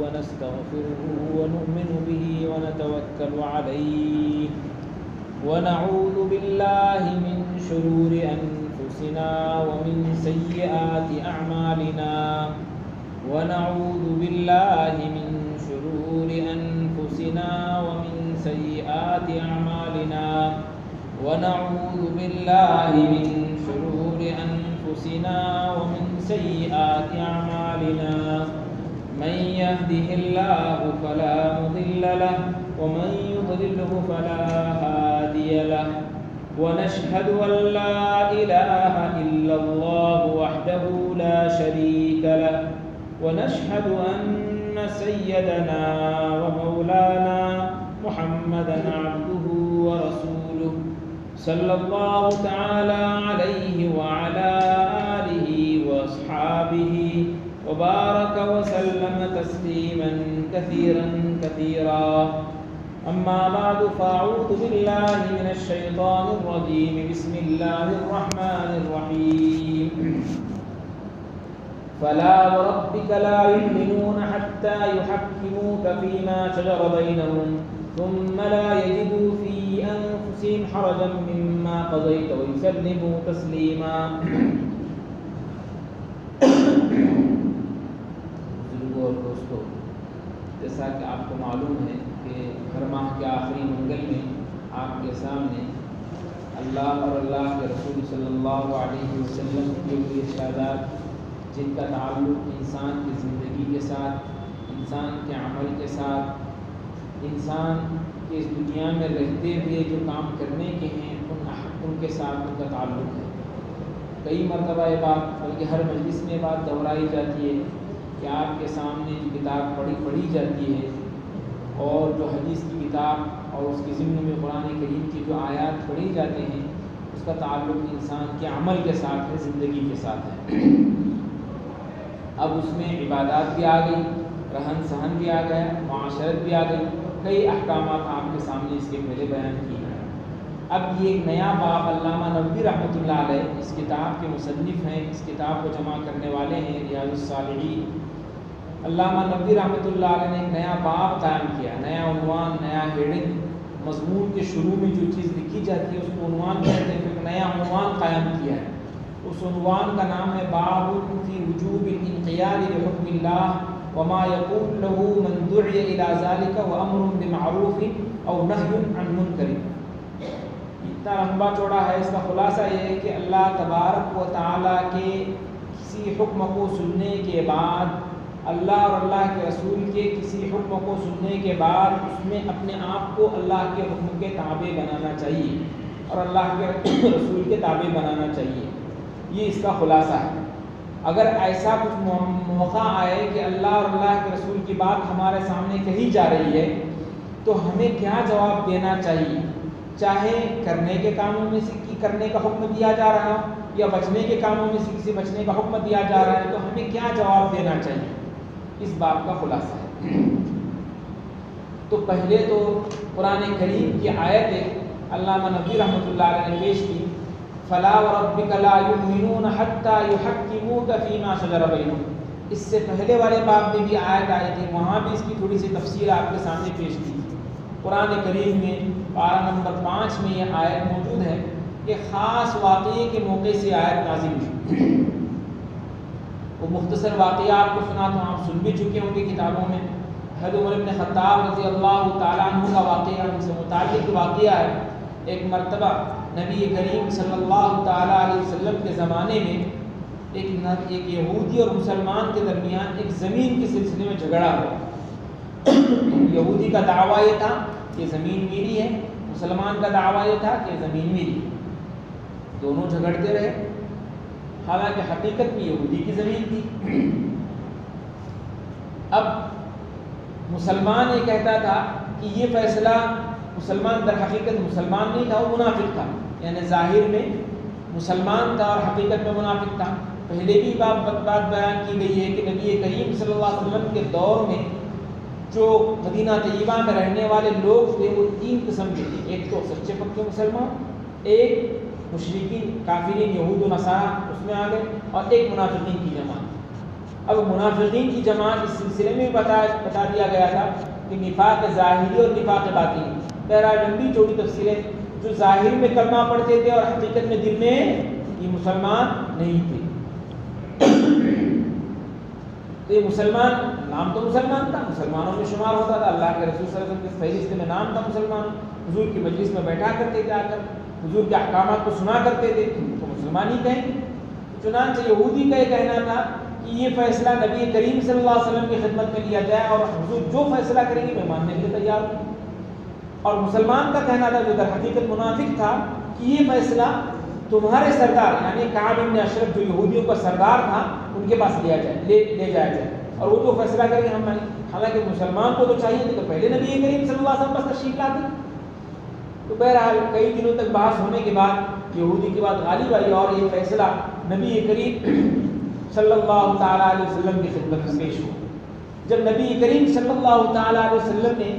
ونستغفره ونؤمن به ونتوكل عليه ونعوذ بالله من شرور أنفسنا ومن سيئات أعمالنا ونعوذ بالله من شرور أنفسنا ومن سيئات أعمالنا ونعوذ بالله من شرور أنفسنا ومن سيئات أعمالنا من يهده الله فلا مضل له ومن يضلله فلا هادي له ونشهد أن لا إله إلا الله وحده لا شريك له ونشهد أن سيدنا ومولانا محمدا عبده ورسوله صلى الله تعالى عليه وعلى آله وأصحابه وبارك وسلم تسليما كثيرا كثيرا أما بعد فأعوذ بالله من الشيطان الرجيم بسم الله الرحمن الرحيم فلا وربك لا يؤمنون حتى يحكموك فيما شجر بينهم ثم لا يجدوا في أنفسهم حرجا مما قضيت ويسلموا تسليما بزرگوں اور دوستوں، جیسا کہ آپ کو معلوم ہے کہ ہر ماہ کے آخری منگل میں آپ کے سامنے اللہ اور اللہ کے رسول صلی اللہ علیہ وسلم کے ہوئے ارشادات جن کا تعلق انسان کی زندگی کے ساتھ، انسان کے عمل کے ساتھ، انسان کے اس دنیا میں رہتے ہوئے جو کام کرنے کے ہیں ان کے ساتھ ان کا تعلق ہے۔ کئی مرتبہ یہ بات، بلکہ ہر مجلس میں بات دہرائی جاتی ہے کہ آپ کے سامنے جو کتاب پڑھی جاتی ہے اور جو حدیث کی کتاب اور اس کے ضمن میں قرآن کریم کی جو آیات پڑھی جاتے ہیں اس کا تعلق انسان کے عمل کے ساتھ ہے، زندگی کے ساتھ ہے۔ اب اس میں عبادات بھی آ گئی، رہن سہن بھی آ گیا، معاشرت بھی آ گئی، کئی احکامات آپ کے سامنے اس کے پہلے بیان کیے ہیں۔ اب یہ ایک نیا باب علامہ نووی رحمۃ اللہ علیہ اس کتاب کے مصنف ہیں، اس کتاب کو جمع کرنے والے ہیں، ریاض الصالحین۔ علامہ نووی رحمۃ اللہ علیہ نے ایک نیا باب قائم کیا، نیا عنوان، نیا ہیڈنگ۔ مضمون کے شروع میں جو چیز لکھی جاتی ہے اس کو عنوان کہتے ہیں، ایک نیا عنوان قائم کیا ہے۔ اس عنوان کا نام ہے باب فی وجوب الانقیاد لحکم اللہ وما یقول له من دعی الی ذلک وامر بمعروف او نہی عن منکر۔ اتنا لمبا چوڑا ہے، اس کا خلاصہ یہ ہے کہ اللہ تبارک و تعالیٰ کے کسی حکم کو سننے کے بعد، اللہ اور اللہ کے رسول کے کسی حکم کو سننے کے بعد اس میں اپنے آپ کو اللہ کے حکم کے تابع بنانا چاہیے اور اللہ کے رسول کے تابع بنانا چاہیے۔ یہ اس کا خلاصہ ہے۔ اگر ایسا کچھ موقع آئے کہ اللہ اور اللہ کے رسول کی بات ہمارے سامنے کہی جا رہی ہے تو ہمیں کیا جواب دینا چاہیے؟ چاہے کرنے کے کاموں میں سے کرنے کا حکم دیا جا رہا ہو یا بچنے کے کاموں میں سے کسی بچنے کا حکم دیا جا رہا ہے تو ہمیں کیا جواب دینا چاہیے؟ اس بات کا خلاصہ ہے۔ تو پہلے تو قرآن کریم کی آیت علامہ نووی رحمۃ اللہ علیہ نے پیش کی، فلا وربک لا یؤمنون حتی یحکموک فیما شجر بینہم۔ اس سے پہلے والے باب میں بھی آیت آئی تھی، وہاں بھی اس کی تھوڑی سی تفصیل آپ کے سامنے پیش کی تھی۔ قرآن کریم میں پارہ نمبر 5 میں یہ آیت موجود ہے کہ خاص واقعے کے موقع سے آیت نازل ہوئی۔ وہ مختصر واقعہ آپ کو سنا تو آپ سن بھی چکے ہوں گے کتابوں میں۔ حضرت عمر بن خطاب رضی اللہ تعالیٰ عنہ کا واقعہ، ان سے متعلق واقعہ ہے۔ ایک مرتبہ نبی کریم صلی اللہ تعالیٰ علیہ وسلم کے زمانے میں ایک یہودی اور مسلمان کے درمیان ایک زمین کے سلسلے میں جھگڑا ہوا۔ یہودی کا دعویٰ یہ تھا کہ زمین میری ہے، مسلمان کا دعویٰ یہ تھا کہ زمین میری ہے۔ دونوں جھگڑتے رہے، حالانکہ حقیقت میں یہودی کی زمین تھی۔ اب مسلمان یہ کہتا تھا کہ یہ فیصلہ، مسلمان در حقیقت مسلمان نہیں تھا، وہ منافق تھا، یعنی ظاہر میں مسلمان تھا اور حقیقت میں منافق تھا۔ پہلے بھی بات بیان کی گئی ہے کہ نبی کریم صلی اللہ علیہ وسلم کے دور میں جو مدینہ طیبہ میں رہنے والے لوگ تھے وہ 3 قسم کے تھے۔ ایک تو سچے پکے مسلمان، ایک مشرکین کافرین یہود و نصارہ اس میں آ گئے، اور ایک منافقین کی جماعت۔ اب منافقین کی جماعت اس سلسلے میں بتا دیا گیا تھا کہ نفاق ظاہری اور نفاق باطنی. بہرحال لمبی چوڑی تفصیلیں. جو ظاہر میں کلمہ پڑھتے تھے اور حقیقت میں دل میں یہ مسلمان نہیں تھے. تو یہ مسلمان نام تو مسلمان تھا, مسلمانوں میں شمار ہوتا تھا, اللہ کے رسول صلی اللہ علیہ وسلم کے فہرست میں نام تھا مسلمان, حضور کی مجلس میں بیٹھا کرتے تھے, آ کر حضور کے احکامات کو سنا کرتے تھے, تو مسلمان ہی کہیں گے. چنانچہ یہودی کا یہ کہنا تھا کہ یہ فیصلہ نبی کریم صلی اللہ علیہ وسلم کی خدمت میں لیا جائے اور حضور جو فیصلہ کریں گے میں ماننے کے لیے تیار ہوں. اور مسلمان کا کہنا تھا جو در حقیقت منافق تھا کہ یہ فیصلہ تمہارے سردار یعنی کعب بن اشرف جو یہودیوں کا سردار تھا ان کے پاس لے جایا جائے اور وہ جو فیصلہ کریں گے ہم مانیں. حالانکہ مسلمان کو تو چاہیے تھا تو پہلے نبی کریم صلی اللہ علیہ وسلم بس تشریف لاتے. تو بہرحال کئی دنوں تک بحث ہونے کے بعد یہودی کی بات غالب آئی اور یہ فیصلہ نبی کریم صلی اللہ تعالیٰ علیہ وسلم کی خدمت میں پیش ہوا. جب نبی کریم صلی اللہ تعالیٰ علیہ وسلم نے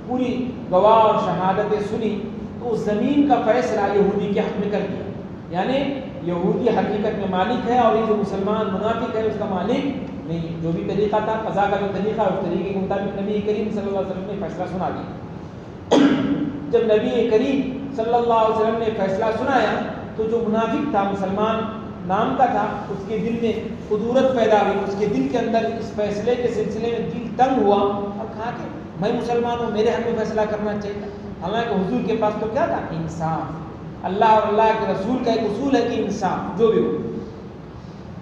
پوری گواہ اور شہادتیں سنی تو زمین کا فیصلہ یہودی کے حق میں کر دیا. یعنی یہودی حقیقت میں مالک ہے اور یہ جو مسلمان منافق ہے اس کا مالک نہیں. جو بھی طریقہ تھا قضا کا جو طریقہ اس طریقے کے مطابق نبی کریم صلی اللہ علیہ وسلم نے فیصلہ سنا دیا. جب نبی کریم صلی اللہ علیہ وسلم نے فیصلہ سنایا تو جو منافق تھا مسلمان نام کا تھا اس کے دل میں قدورت پیدا ہوئی, اس کے دل کے اندر اس فیصلے کے سلسلے میں دل تنگ ہوا اور کہا کہ میں مسلمان ہوں, میرے حق میں فیصلہ کرنا چاہیے. حالانکہ حضور کے پاس تو کیا تھا, انصاف. اللہ اور اللہ کے رسول کا ایک اصول ہے کہ انصاف جو بھی ہو.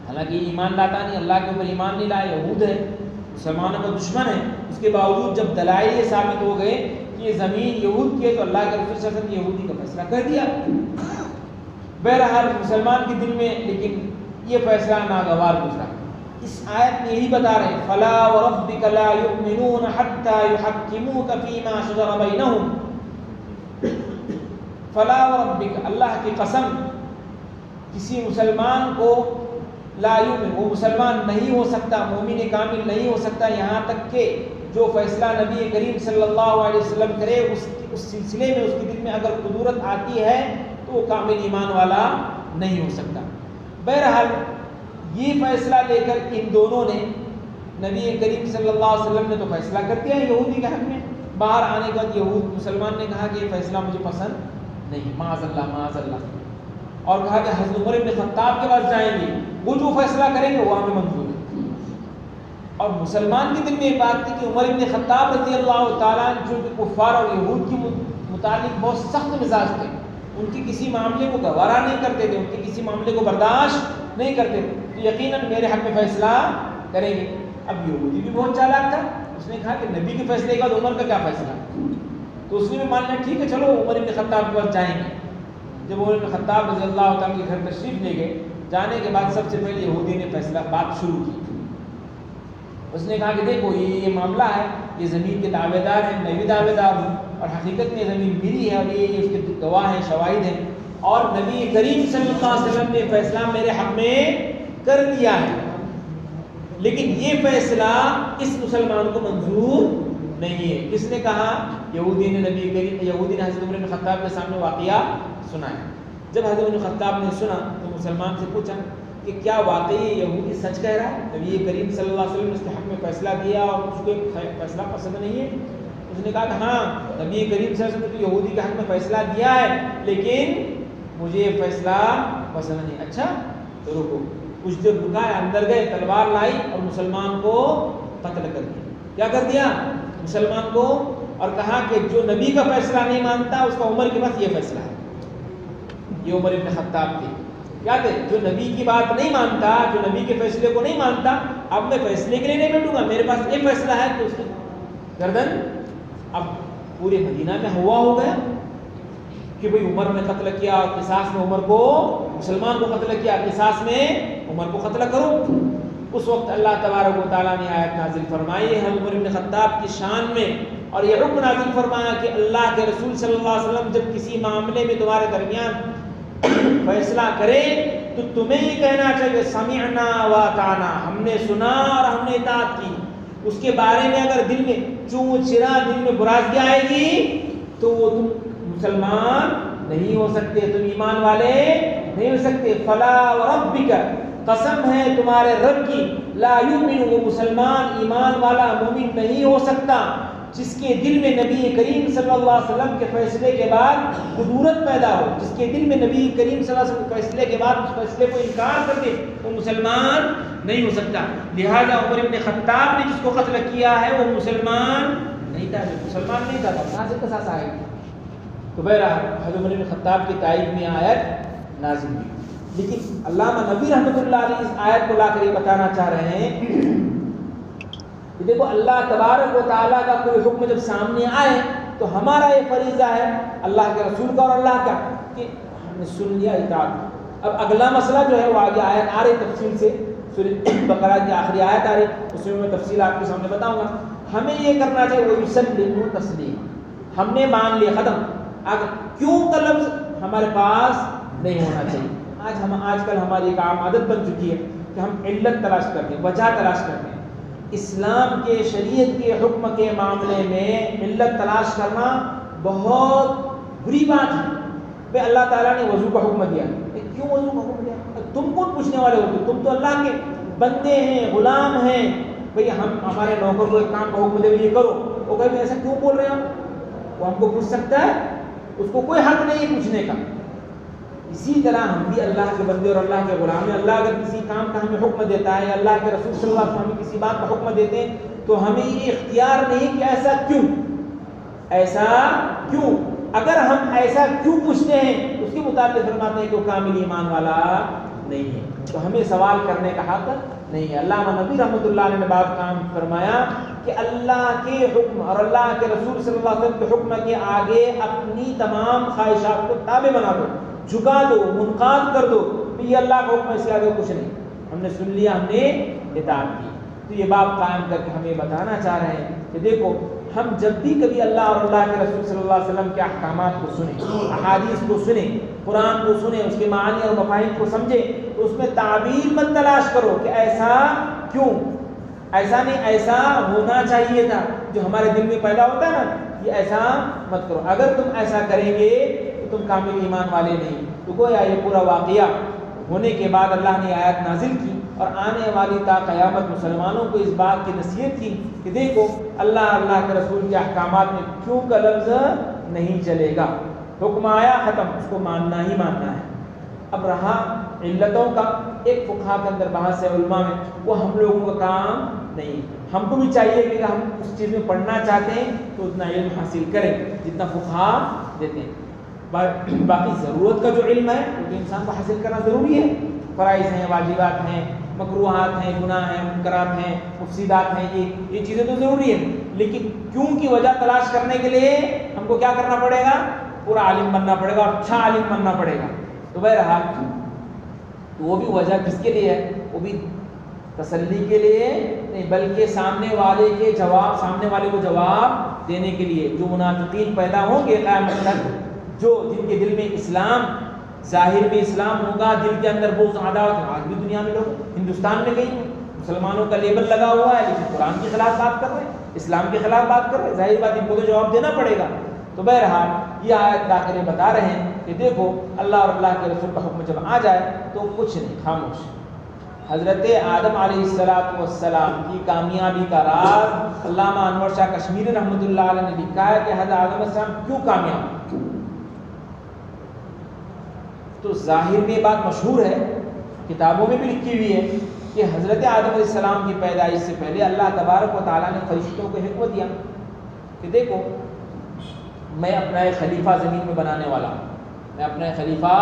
حالانکہ ایمان لاتا نہیں, اللہ کے اوپر ایمان نہیں لایا, یہود ہے, مسلمانوں کا دشمن ہے, اس کے باوجود جب دلائل یہ ثابت ہو گئے کہ یہ زمین یہود کی ہے تو اللہ کے رسول صلی اللہ علیہ وسلم نے یہودی کا فیصلہ کر دیا. بہرحال مسلمان کے دل میں لیکن یہ فیصلہ ناگوار گزرا. اس آیت میں یہی بتا رہے ہیں فلا وربک لا یؤمنون حتی یحکموک فیما شجر بینہم. فلا وربک اللہ کی قسم کسی مسلمان کو لا یؤمن وہ مسلمان نہیں ہو سکتا, مومن کامل نہیں ہو سکتا یہاں تک کہ جو فیصلہ نبی کریم صلی اللہ علیہ وسلم کرے اس سلسلے میں اس کے دل میں اگر قدورت آتی ہے تو وہ کامل ایمان والا نہیں ہو سکتا. بہرحال یہ فیصلہ لے کر ان دونوں نے نبی کریم صلی اللہ علیہ وسلم نے تو فیصلہ کر دیا یہودی کے حق میں. باہر آنے کے بعد یہود مسلمان نے کہا کہ یہ فیصلہ مجھے پسند نہیں, معاذ اللہ, اور کہا کہ حضرت عمر بن خطاب کے پاس جائیں گے, وہ جو فیصلہ کریں گے وہ ہمیں منظور ہے. اور مسلمان کے دل میں یہ بات تھی کہ عمر بن خطاب رضی اللہ تعالیٰ جو کفار اور یہود کے متعلق بہت سخت مزاج تھے, ان کے کسی معاملے کو گوارا نہیں کرتے تھے, ان کے کسی معاملے کو برداشت نہیں کرتے تھے, تو یقیناً میرے حق میں فیصلہ کریں گے. اب یہودی بھی بہت چالاک تھا, اس نے کہا کہ نبی کے فیصلے کے بعد عمر کا کیا فیصلہ, تو اس نے بھی مان لیا ٹھیک ہے چلو عمر بن خطاب کے پاس جائیں گے. جب عمر بن خطاب رضی اللہ تعالیٰ کے گھر تشریف لے گئے, جانے کے بعد سب سے پہلے یہودی نے فیصلہ بات شروع کی. اس نے کہا کہ دیکھو یہ معاملہ ہے, یہ زمین کے دعوے دار ہیں, میں بھی دعوے دار ہوں, اور حقیقت میں زمین میری ہے اور یہ اس کے گواہ ہیں, شواہد ہیں, اور نبی کریم صلی اللہ علیہ وسلم نے فیصلہ میرے حق میں کر دیا ہے, لیکن یہ فیصلہ اس مسلمان کو منظور نہیں ہے. کس نے کہا, یہودی نے حضرت عمر بن خطاب کے سامنے واقعہ سنایا. جب حضرت بن خطاب نے سنا تو مسلمان سے پوچھا کہ کیا واقعی یہودی سچ کہہ رہا ہے, نبی کریم صلی اللہ علیہ وسلم نے اس کے حق میں فیصلہ کیا اور اس کو فیصلہ پسند نہیں ہے. اس نے کہا کہ ہاں نبی کریم صلی اللہ علیہ وسلم نے یہودی کے حق میں فیصلہ دیا ہے لیکن مجھے یہ فیصلہ پسند نہیں. اچھا تو رکو. کچھ دیر رکا, اندر گئے, تلوار لائی اور مسلمان کو قتل کر دیا. کیا کر دیا مسلمان کو, اور کہا کہ جو نبی کا فیصلہ نہیں مانتا اس کا عمر کے پاس یہ فیصلہ ہے. یہ عمر بن خطاب تھے, کیا تھے, جو نبی کی بات نہیں مانتا, جو نبی کے فیصلے کو نہیں مانتا, اب میں فیصلے کے لیے نہیں بیٹھوں گا, میرے پاس یہ فیصلہ ہے تو اس کی گردن. اب پورے مدینہ میں ہوا ہو گیا کہ بھئی عمر نے قتل کیا, قصاص میں عمر کو, مسلمان کو قتل کیا, قصاص میں عمر کو قتل کرو. اس وقت اللہ تبارک و تعالیٰ نے آیت نازل فرمائی ہے عمر بن خطاب کی شان میں, اور یہ حکم نازل فرمایا کہ اللہ کے رسول صلی اللہ علیہ وسلم جب کسی معاملے میں تمہارے درمیان فیصلہ کرے تو تمہیں یہ کہنا چاہیے سمعنا واطعنا, ہم نے سنا اور ہم نے اطاعت کی. اس کے بارے میں اگر دل میں چون چرا, دل میں برازگی آئے گی تو وہ تم مسلمان نہیں ہو سکتے, تم ایمان والے نہیں ہو سکتے. فلا وربک قسم ہے تمہارے رب کی، لا یؤمن، وہ مسلمان ایمان والا مومن نہیں ہو سکتا جس کے دل میں نبی کریم صلی اللہ علیہ وسلم کے فیصلے کے بعد قدورت پیدا ہو، جس کے دل میں نبی کریم صلی اللہ علیہ وسلم کے فیصلے کے بعد اس فیصلے کو انکار کر دے، وہ مسلمان نہیں ہو سکتا۔ لہذا عمر بن خطاب نے جس کو قتل کیا ہے وہ مسلمان نہیں تھا، مسلمان نہیں تھا، کہاں سے قصاص آئے گا؟ تو بہرحال حضرت عمر بن خطاب کی تائید میں آیت نازل ہوئی۔ لیکن علامہ نبوی رحمۃ اللہ علیہ اس آیت کو لا کر یہ بتانا چاہ رہے ہیں کہ دیکھو اللہ تبارک و تعالیٰ کا کوئی حکم جب سامنے آئے تو ہمارا یہ فریضہ ہے اللہ کے رسول کا اور اللہ کا کہ ہم نے سن لیا، اطاعت۔ اب اگلا مسئلہ جو ہے وہ آگے آیت آ رہی تفصیل سے، سورۃ بقرہ کی آخری آیت آ رہی، اس میں تفصیل آپ کے سامنے بتاؤں گا۔ ہمیں یہ کرنا چاہیے وَيُسَلِّمُ تَسْلِيمًا، ہم نے مان لیا، ختم۔ اگر کیوں کا لفظ ہمارے پاس نہیں ہونا چاہیے۔ آج کل ہماری ایک عام عادت بن چکی ہے کہ ہم علت تلاش کرتے ہیں، وجہ تلاش کرتے ہیں۔ اسلام کے شریعت کے حکم کے معاملے میں علت تلاش کرنا بہت بری بات ہے۔ بھائی اللہ تعالیٰ نے وضو کا حکم دیا، کیوں وضو کا حکم دیا؟ تم کون پوچھنے والے ہوتے؟ تم تو اللہ کے بندے ہیں، غلام ہیں۔ بھئی ہم ہمارے نوکر کو ایک کام کا حکم دے یہ کرو، وہ کہے ایسا کیوں بول رہے ہو؟ وہ ہم کو پوچھ سکتا ہے؟ اس کو کوئی حق نہیں پوچھنے کا۔ اسی طرح ہم بھی اللہ کے بندے اور اللہ کے غلام ہیں۔ اللہ اگر کسی کام کا ہمیں حکم دیتا ہے، اللہ کے رسول صلی اللہ علیہ وسلم ہمیں کسی بات کا حکم دیتے ہیں تو ہمیں یہ اختیار نہیں کہ ایسا کیوں، ایسا کیوں۔ اگر ہم ایسا کیوں پوچھتے ہیں اس کے مطابق فرماتے ہیں کہ وہ کامل ایمان والا نہیں ہے، تو ہمیں سوال کرنے کا حق نہیں ہے۔ علامہ نبوی رحمۃ اللہ علیہ نے بات کام فرمایا کہ اللہ کے حکم اور اللہ کے رسول صلی اللہ علیہ وسلم کے حکم کے آگے اپنی تمام خواہشات کو تابع بنا دو، جھکا دو، منقاد کر دو، یہ اللہ کا حکم، اس کے آگے کچھ نہیں، ہم نے سن لیا، ہم نے اطاعت کی۔ تو یہ بات قائم کر کے ہمیں بتانا چاہ رہے ہیں کہ دیکھو ہم جب بھی کبھی اللہ اور اللہ کے رسول صلی اللہ علیہ وسلم کے احکامات کو سنیں، احادیث کو سنیں، قرآن کو سنیں، اس کے معانی اور مفاہیم کو سمجھیں تو اس میں تعبیر مت تلاش کرو کہ ایسا کیوں، ایسا نہیں، ایسا ہونا چاہیے تھا، جو ہمارے دل میں پیدا ہوتا ہے نا، یہ ایسا مت کرو۔ اگر تم ایسا کریں گے تو تم کامل ایمان والے نہیں۔ تو گویا یہ پورا واقعہ ہونے کے بعد اللہ نے آیت نازل کی اور آنے والی تا قیامت مسلمانوں کو اس بات کی نصیحت کی کہ دیکھو اللہ کے رسول کے احکامات میں کیوں کا لفظ نہیں چلے گا، حکم آیا ختم، اس کو ماننا ہی ماننا ہے۔ اب رہا علتوں کا، ایک فقہا کے اندر بحث ہے علماء میں، وہ ہم لوگوں کا کام نہیں۔ ہم کو بھی چاہیے کہ ہم اس چیز میں پڑھنا چاہتے ہیں تو اتنا علم حاصل کریں جتنا فقہا دیتے ہیں۔ باقی ضرورت کا جو علم ہے وہ تو انسان کو حاصل کرنا ضروری ہے، فرائض ہیں، واجبات ہیں، مکروہات ہیں، گناہ ہیں، منکرات ہیں، مفسدات ہیں، یہ چیزیں تو ضروری ہیں، لیکن کیوں کی وجہ تلاش کرنے کے لیے ہم کو کیا کرنا پڑے گا؟ پورا عالم بننا پڑے گا، اچھا عالم بننا پڑے گا۔ تو بہرحال تو وہ بھی وجہ کس کے لیے ہے؟ وہ بھی تسلی کے لیے نہیں، بلکہ سامنے والے کو جواب دینے کے لیے۔ جو منافقین پیدا ہوں گے قیامت تک، جن کے دل میں اسلام، ظاہر میں اسلام ہوگا، دل کے اندر بغض عداوت، آج بھی دنیا میں لوگ ہندوستان میں کہیں مسلمانوں کا لیبل لگا ہوا ہے لیکن قرآن کے خلاف بات کر رہے ہیں، اسلام کے خلاف بات کر رہے ہیں، ظاہر بات ان کو تو جواب دینا پڑے گا۔ تو بہرحال یہ آیت لا کر بتا رہے ہیں کہ دیکھو اللہ اور اللہ کے رسول کا حکم جب آ جائے تو کچھ نہیں، خاموش۔ حضرت آدم علیہ السلام کی کامیابی کا راز علامہ انور شاہ کشمیری رحمۃ اللہ علیہ نے لکھا ہے کہ حضرت آدم علیہ السلام کیوں کامیاب؟ تو ظاہر میں بات مشہور ہے، کتابوں میں بھی لکھی ہوئی ہے کہ حضرت آدم علیہ السلام کی پیدائش سے پہلے اللہ تبارک و تعالیٰ نے فرشتوں کو حکم دیا کہ دیکھو میں اپنا ایک خلیفہ زمین میں بنانے والا ہوں، میں اپنا ایک خلیفہ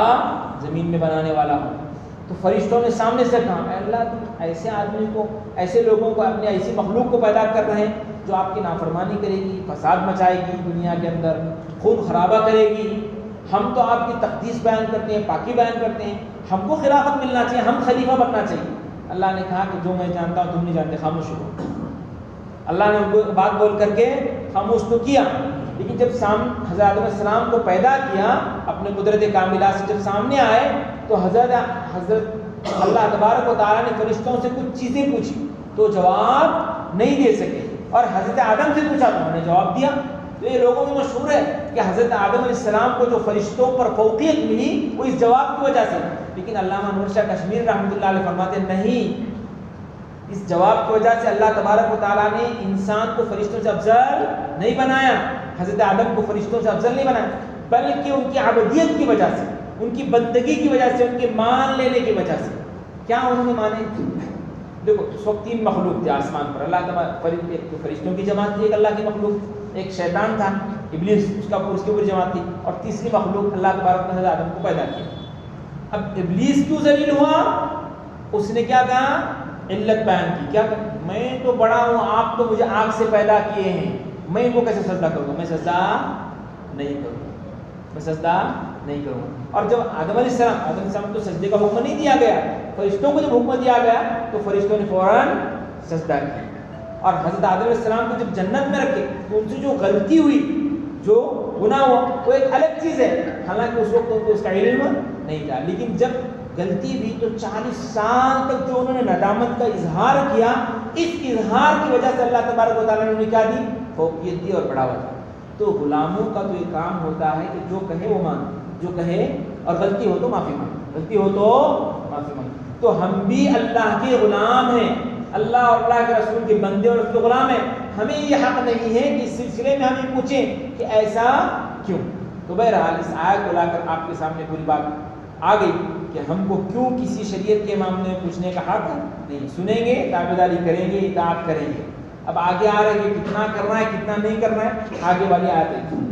زمین میں بنانے والا ہوں۔ تو فرشتوں نے سامنے سے کہا اے اللہ تم ایسے آدمی کو، ایسے لوگوں کو، اپنے ایسی مخلوق کو پیدا کر رہے ہیں جو آپ کی نافرمانی کرے گی، فساد مچائے گی دنیا کے اندر، خون خرابہ کرے گی۔ ہم تو آپ کی تقدیس بیان کرتے ہیں، پاکی بیان کرتے ہیں، ہم کو خلافت ملنا چاہیے، ہم خلیفہ بننا چاہیے۔ اللہ نے کہا کہ جو میں جانتا ہوں تم نہیں جانتے، خاموش ہو۔ اللہ نے ان کو بات بول کر کے خاموش تو کیا، لیکن جب حضرت آدم علیہ السلام کو پیدا کیا اپنے قدرت کاملہ سے، جب سامنے آئے تو حضرت اللہ تبارک و تعالیٰ نے فرشتوں سے کچھ چیزیں پوچھی تو جواب نہیں دے سکے، اور حضرت آدم سے پوچھا تو انہوں نے جواب دیا۔ تو یہ لوگوں میں مشہور ہے کہ حضرت آدم علیہ السلام کو جو فرشتوں پر فوقیت ملی وہ اس جواب کی وجہ سے، لیکن علامہ انور شاہ کشمیری رحمۃ اللہ علیہ فرماتے ہیں نہیں، اس جواب کی وجہ سے اللہ تبارک و تعالیٰ نے انسان کو فرشتوں سے افضل نہیں بنایا، حضرت آدم کو فرشتوں سے افضل نہیں بنایا، بلکہ ان کی عبودیت کی وجہ سے، ان کی بندگی کی وجہ سے، ان کے مان لینے کی وجہ سے۔ کیا انہوں نے مانے؟ دیکھو اس وقت 3 مخلوق تھے آسمان پر، اللہ تعالیٰ فرشتوں کی جماعت تھی، ایک اللہ کی مخلوق، ایک شیطان تھا ابلیس، اس کی پوری جماعت تھی، اور تیسری مخلوق اللہ تبارک نے آدم کو پیدا کیا۔ اب ابلیس کیوں ذلیل ہوا؟ اس نے کیا کہا؟ علت بیان کی، کیا کہا؟ میں تو بڑا ہوں، آپ تو مجھے آگ سے پیدا کیے ہیں، میں ان کو کیسے سجدہ کروں گا؟ میں سجدہ نہیں کروں گا، میں سجدہ نہیں کروں گا۔ اور جب آدم علیہ السلام تو سجدے کا حکم نہیں دیا گیا، فرشتوں کو جب حکم دیا گیا تو فرشتوں نے فوراً سجدہ کیا۔ اور حضرت آدم علیہ السلام کو جب جنت میں رکھے تو ان سے جو غلطی ہوئی، جو گناہ ہوا، وہ ایک الگ چیز ہے، حالانکہ اس وقت ان کو اس کا علم نہیں تھا، لیکن جب غلطی ہوئی تو 40 سال تک جو انہوں نے ندامت کا اظہار کیا، اس اظہار کی وجہ سے اللہ تبارک و تعالیٰ نے انہیں کیا دی؟ فوقیت دی اور بڑھاوا دیا۔ تو غلاموں کا تو یہ کام ہوتا ہے کہ جو کہے وہ مان، جو کہے، اور غلطی ہو تو معافی مانگ، غلطی ہو تو معافی مانگ۔ تو ہم بھی اللہ کے غلام ہیں، اللہ اور اللہ کے رسول کے بندے اور اس کے غلام ہیں، ہمیں یہ حق نہیں ہے کہ اس سلسلے میں ہمیں پوچھیں کہ ایسا کیوں۔ تو بہرحال اس آیت کو لا کر آپ کے سامنے پوری بات آ گئی کہ ہم کو کیوں کسی شریعت کے معاملے میں پوچھنے کا حق نہیں، سنیں گے، تابعداری کریں گے، اطاعت کریں گے۔ اب آگے آ رہے ہیں کتنا کرنا ہے کتنا نہیں کرنا ہے، آگے والی آیت ہے۔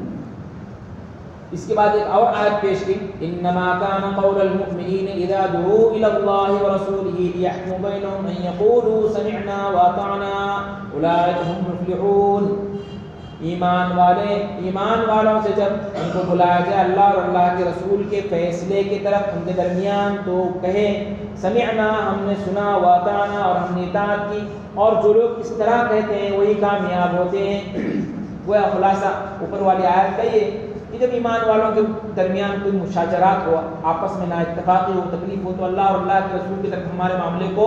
اس کے بعد ایک اور آیت پیش کی، انما كان قول المؤمنین اذا دعوا الى الله ورسوله ليحكم بينهم ان يقولوا سمعنا واطعنا اولئک هم المفلحون۔ ایمان والوں سے جب ان کو بلایا جائے اللہ اور اللہ کے رسول کے فیصلے کی طرف ان کے درمیان، تو کہیں سمعنا، ہم نے سنا، واطعنا، اور ہم نے اطاعت کی۔ اور جو لوگ اس طرح کہتے ہیں وہی کامیاب ہوتے ہیں۔ وہ خلاصہ اوپر والی آیت کا یہ کہ جب ایمان والوں کے درمیان کوئی مشاجرات ہو، آپس میں نا اتفاقی ہو، تکلیف ہو، تو اللہ اور اللہ کے رسول کی طرف ہمارے معاملے کو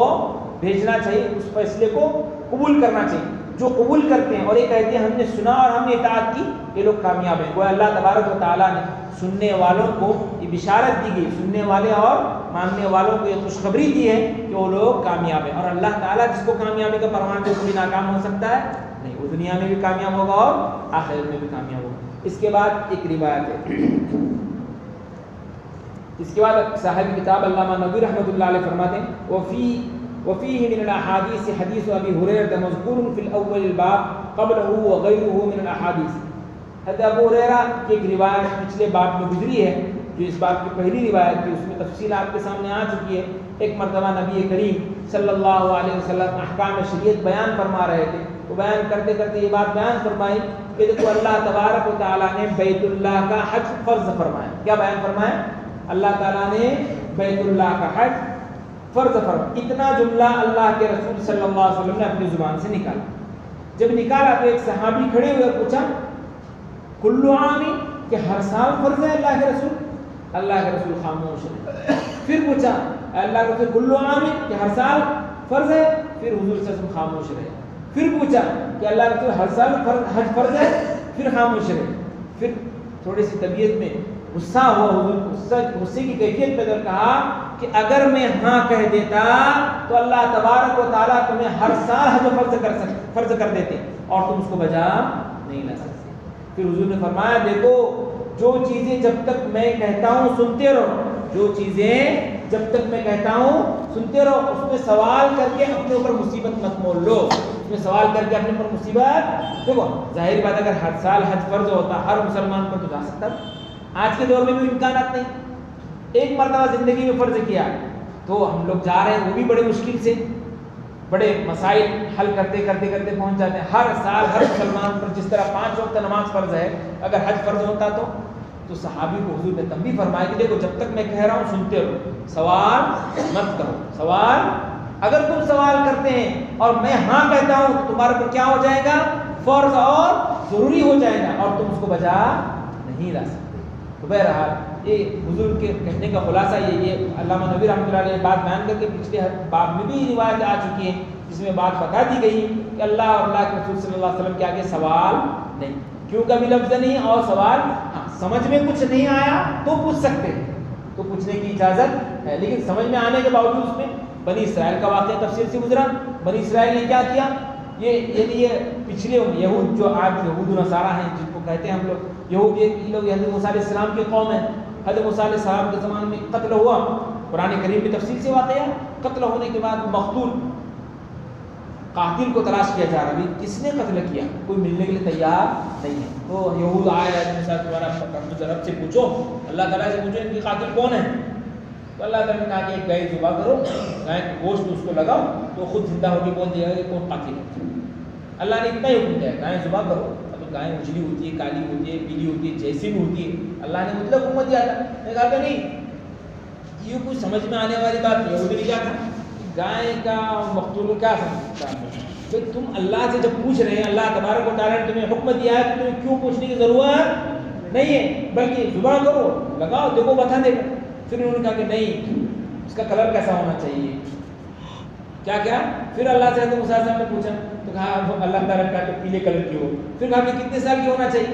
بھیجنا چاہیے، اس فیصلے کو قبول کرنا چاہیے۔ جو قبول کرتے ہیں اور یہ کہتے ہیں ہم نے سنا اور ہم نے اطاعت کی، یہ لوگ کامیاب ہیں۔ وہ اللہ تبارک و تعالیٰ نے سننے والوں کو یہ بشارت دی گئی، سننے والے اور ماننے والوں کو یہ خوشخبری دی ہے کہ وہ لوگ کامیاب ہیں۔ اور اللہ تعالیٰ جس کو کامیابی کا پروان دے، کوئی ناکام ہو سکتا ہے نہیں، وہ دنیا میں بھی کامیاب ہوگا اور آخرت میں بھی کامیاب ہوگا۔ اس کے بعد ایک روایت ہے، اس کے بعد صاحب کتاب علامہ نبوی رحمۃ اللہ علیہ فرماتے ہیں وفيه من الاحاديث حديث ابي هريره مذكور في الاول الباب قبله وغيره من الاحاديث۔ حضرت ابو ہریرہ کی ایک روایت پچھلے باب میں گزری ہے، جو اس باب کی پہلی روایت تھی، اس میں تفصیل آپ کے سامنے آ چکی ہے۔ ایک مرتبہ نبی کریم صلی اللہ علیہ وسلم احکام شریعت بیان فرما رہے تھے، وہ بیان کرتے کرتے یہ بات بیان فرمائی کہ دیکھو اللہ تبارک و تعالیٰ نے بیت اللہ کا حج فرض فرمایا۔ کیا بیان فرمایا؟ اللہ تعالیٰ نے بیت اللہ کا حج فرض فرمایا۔ اتنا جملہ اللہ کے رسول صلی اللہ علیہ وسلم نے اپنی زبان سے نکالا۔ جب نکالا تو ایک صحابی کھڑے ہوئے اور پوچھا کل عام، کہ ہر سال فرض ہے اللہ کے رسول؟ اللہ کے رسول خاموش رہے۔ پھر پوچھا اللہ کے رسول کل عام، کہ ہر سال فرض ہے؟ پھر حضور صلی اللہ علیہ وسلم خاموش رہے۔ پھر پوچھا کہ اللہ کے رسول ہر سال حج فرض ہے؟ پھر خاموش رہے۔ پھر تھوڑی سی طبیعت میں غصہ ہوا، حضور غصے کی کیفیت میں کہا کہ اگر میں ہاں کہہ دیتا تو اللہ تبارک و تعالیٰ تمہیں ہر سال حج فرض کر دیتے اور تم اس کو بجا نہیں لا سکتے۔ پھر حضور نے فرمایا دیکھو جو چیزیں جب تک میں کہتا ہوں سنتے رہو، جو چیزیں جب تک میں کہتا ہوں سنتے رہو، اس میں سوال کر کے اپنے اوپر مصیبت مت مول لو، اس میں سوال کر کے اپنے اوپر مصیبت دیکھو۔ ظاہر بات اگر ہر سال حج فرض ہوتا ہر مسلمان پر تو جا سکتا، آج کے دور میں بھی امکانات نہیں، ایک مرتبہ زندگی میں فرض کیا تو ہم لوگ جا رہے ہیں، وہ بھی بڑے مشکل سے، بڑے مسائل حل کرتے کرتے کرتے پہنچ جاتے ہیں۔ ہر سال ہر مسلمان پر جس طرح 5 وقت نماز فرض ہے، اگر حج فرض ہوتا تو صحابی کو حضور نے تنبیہ فرمایا کہ دیکھو جب تک میں کہہ رہا ہوں سنتے رہو، سوال مت کرو۔ سوال اگر تم سوال کرتے ہیں اور میں ہاں کہتا ہوں تو تمہارے پر کیا ہو جائے گا؟ فرض اور ضروری ہو جائے گا اور تم اس کو بجا نہیں لا سکتے۔ تو بہرحال یہ حضور کے کہنے کا خلاصہ یہ علامہ نبوی رحمۃ اللہ علیہ بات بیان کر کے پچھلے باب میں بھی روایت آ چکی ہے جس میں بات بتا دی گئی کہ اللہ اور اللہ کے رسول صلی اللہ علیہ وسلم کے آگے سوال نہیں، کیوں کا بھی لفظ نہیں، اور سوال ہاں سمجھ میں کچھ نہیں آیا تو پوچھ سکتے ہیں، تو پوچھنے کی اجازت ہے، لیکن سمجھ میں آنے کے باوجود اس میں بنی اسرائیل کا واقعہ تفصیل سے گزرا. بنی اسرائیل نے کیا کیا؟ یہ پچھلے یہود جو آج یہود و نصارہ ہیں، جن کو کہتے ہیں ہم لوگ یہود، یہ لوگ حضرت موسیٰ علیہ السلام کی قوم ہے. حضرت موسیٰ علیہ السلام کے زمانے میں قتل ہوا، قرآن کریم میں تفصیل سے واقعہ. قتل ہونے کے بعد مقتول قاتل کو تلاش کیا جا رہا ہے، کس نے قتل کیا؟ کوئی ملنے کے لیے تیار نہیں ہے. تو یہود آئے حضرت موسیٰ تمہارا رب سے پوچھو، اللہ تعالیٰ سے پوچھو ان کی قاتل کون ہے. تو اللہ تعالیٰ نے کہا کہ ایک گائے ذبح کرو، گائے کا گوشت اس کو لگاؤ تو خود زندہ ہو کے بول دے گا کہ کون قاتل ہے. اللہ نے اتنا ہی حکم دیا، گائے ذبح کرو. اب گائے اجلی ہوتی ہے، کالی ہوتی ہے، پیلی ہوتی ہے، جیسی بھی ہوتی ہے. اللہ نے مطلب حکم دیا تھا. نے کہا کہ نہیں، یہ کوئی سمجھ میں آنے والی بات نہیں. یہودی نے کیا تھا، گائے کا مقتول کو کیا سمجھتا ہے؟ تم اللہ سے جب پوچھ رہے ہیں، اللہ تبارک و تعالیٰ نے تمہیں حکم دیا ہے، تمہیں کیوں پوچھنے کی ضرورت نہیں ہے، بلکہ ذبح کرو، لگاؤ، دیکھو بتا دے گا. پھر انہوں نے کہا کہ نہیں، اس کا کلر کیسا ہونا چاہیے، کیا کیا. پھر اللہ سے موسیٰ صاحب نے پوچھا تو کہا اللہ تعالیٰ کا کہ پیلے کلر کی ہو. پھر کہا کہ کتنے سال کی ہونا چاہیے.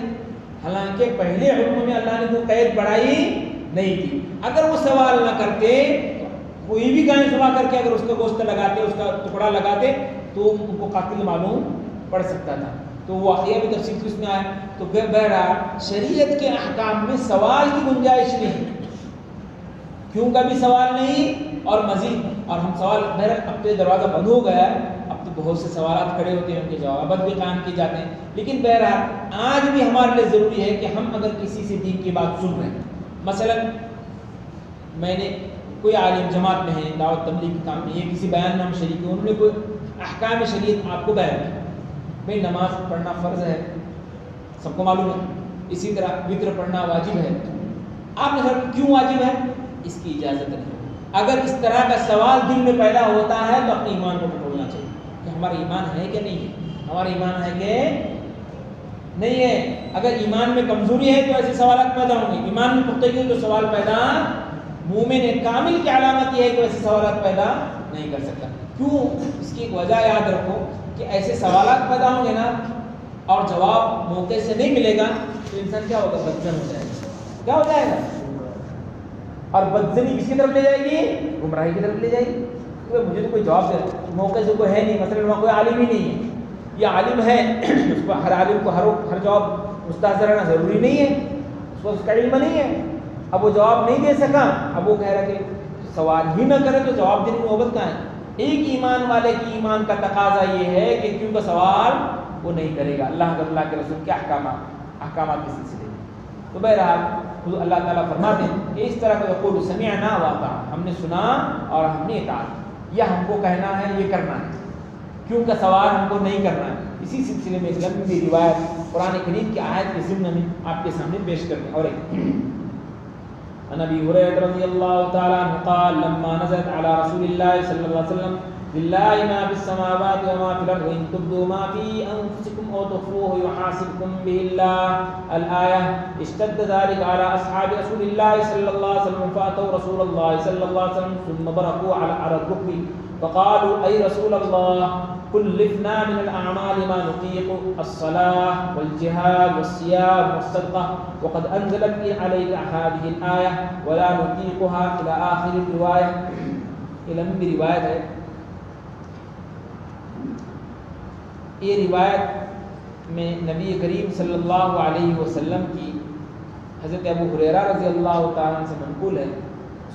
حالانکہ پہلے حکم میں اللہ نے وہ قید بڑھائی نہیں تھی. اگر وہ سوال نہ کرتے، کوئی بھی گائے ذبح کر کے اگر اس کا گوشت لگاتے، اس کا ٹکڑا لگاتے، تو ان کو قاتل معلوم پڑ سکتا تھا. تو وہ واقعہ بھی تفصیل سے اس میں آیا. تو بہرحال شریعت کے احکام میں سوال کی گنجائش نہیں، کیوں کا بھی سوال نہیں اور مزید. اور ہم سوال بہرحال اب تو دروازہ بند ہو گیا ہے، اب تو بہت سے سوالات کھڑے ہوتے ہیں، ان کے جوابات بھی قائم کیے جاتے ہیں. لیکن بہرحال آج بھی ہمارے لیے ضروری ہے کہ ہم اگر کسی سے دین کی بات سن رہے ہیں، مثلا میں نے کوئی عالم جماعت میں ہے، دعوت تبلیغ کے کام میں، یہ کسی بیان میں ہم شریک ہیں، انہوں نے کوئی احکام شریعت آپ کو بیان کیا. بھائی نماز پڑھنا فرض ہے، سب کو معلوم ہے. اسی طرح وطر پڑھنا واجب ہے. آپ نے کہا کیوں واجب ہے؟ اس کی اجازت نہیں. اگر اس طرح کا سوال دل میں پیدا ہوتا ہے تو اپنے ایمان کو ٹٹولنا چاہیے کہ ہمارا ایمان ہے کہ نہیں ہے، ہمارا ایمان ہے کہ نہیں ہے. اگر ایمان میں کمزوری ہے تو ایسے سوالات پیدا ہوں گے. ایمان میں پختگی ہے تو سوال پیدا، مومن کامل کی علامت یہ ہے کہ ایسے سوالات پیدا نہیں کر سکتا. کیوں؟ اس کی ایک وجہ یاد رکھو کہ ایسے سوالات پیدا ہوں گے نا اور جواب موقع سے نہیں ملے گا تو انسان کیا ہوگا؟ بدزن ہو جائے گا. کیا ہو جائے گا؟ اور بدزنی کس کی طرف لے جائے گی؟ گمراہی کی طرف لے جائے گی. تو مجھے تو کوئی جواب دے، موقع سے کوئی ہے نہیں، مثلا وہاں کوئی عالم ہی نہیں ہے، یہ عالم ہے، اس کو ہر عالم کو ہر جواب استاد رہنا ضروری نہیں ہے، اس کو اس کا علم نہیں ہے. اب وہ جواب نہیں دے سکا، اب وہ کہہ رہا کہ سوال ہی نہ کرے تو جواب دینے کی نوبت کہاں ہے. ایک ایمان والے کی ایمان کا تقاضا یہ ہے کہ کیوں کا سوال وہ نہیں کرے گا اللہ کے رسول کے احکامات کے سلسلے میں. تو بہرحال اللہ تعالیٰ فرماتے ہیں کہ اس طرح کا یقول سمعنا واطعنا، ہم نے سنا اور ہم نے اطاعت، یہ ہم کو کہنا ہے، یہ کرنا ہے، کیوں کا سوال ہم کو نہیں کرنا ہے. اسی سلسلے میں لمبی روایت قرآن کریم کی آیت کے ضمن میں آپ کے سامنے پیش کرتے ہیں. اور عن ابي هريره رضي الله تعالى عنه قال لما نزلت على رسول الله صلى الله عليه وسلم لله ما في السماوات وما في الارض وان تبدوا ما في انفسكم او تخفوه يحاسبكم به الله الايه اشتد ذلك على اصحاب رسول الله صلى الله عليه وسلم فاتوا رسول الله صلى الله عليه وسلم ثم بركوا على الركب فقالوا اي رسول الله كلفنا من الاعمال ما نطيق الصلاه والجهاد والصيام والصدقه وقد انزلت عليك هذه الايه ولا نطيقها الى اخر الروايه. یہ لمبی روایت ہے. یہ روایت میں نبی کریم صلی اللہ علیہ وسلم کی حضرت ابو ہریرہ رضی اللہ تعالیٰ عنہ سے منقول ہے.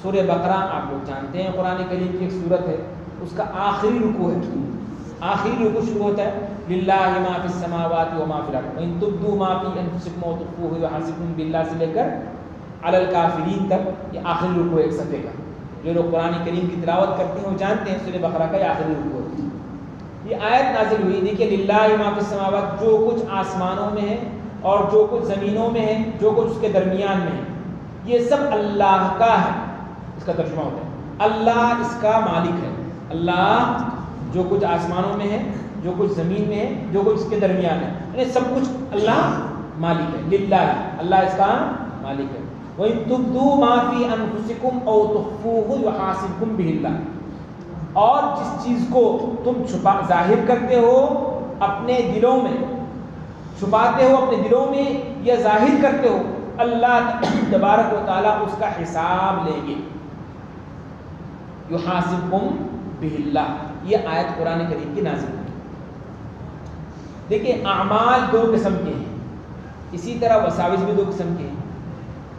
سورہ بقرہ آپ لوگ جانتے ہیں قرآن کریم کی ایک سورت ہے، اس کا آخری رکوع ہے. آخری رکوع شروع ہوتا ہے للہ ما فی السماوات و ما فی الارض وان تبدوا ما فی انفسکم و تخفوہ یحاسبکم باللہ سے لے کر علی الکافرین تک. یہ آخری رکوع ہے ایک صفحے کا. جو لوگ قرآن کریم کی تلاوت کرتے ہیں وہ جانتے ہیں سورہ بقرہ کا یہ آخری رکوع ہے. یہ آیت نازل ہوئی دیکھیے للہ ما فی السماوات، جو کچھ آسمانوں میں ہے اور جو کچھ زمینوں میں ہے، جو کچھ اس کے درمیان میں ہے، یہ سب اللہ کا ہے. اس کا ترجمہ ہوتا ہے اللہ اس کا مالک ہے. اللہ جو کچھ آسمانوں میں ہے، جو کچھ زمین میں ہے، جو کچھ اس کے درمیان ہے، یعنی سب کچھ اللہ مالک ہے. للہ اللہ اس کا مالک ہے. وَإِن تُبْدُوا مَا فِي أَنفُسِكُمْ أَوْ تُخْفُوهُ يُحَاسِبْكُم بِهِ اللَّهُ. اور جس چیز کو تم ظاہر کرتے ہو اپنے دلوں میں، چھپاتے ہو اپنے دلوں میں یا ظاہر کرتے ہو، اللہ تبارک و تعالیٰ اس کا حساب لیں گے. یحاسبکم بہ اللہ، یہ آیت قرآن کریم کی نازل ہوئی. دیکھیں اعمال دو قسم کے ہیں، اسی طرح وساوس بھی دو قسم کے ہیں.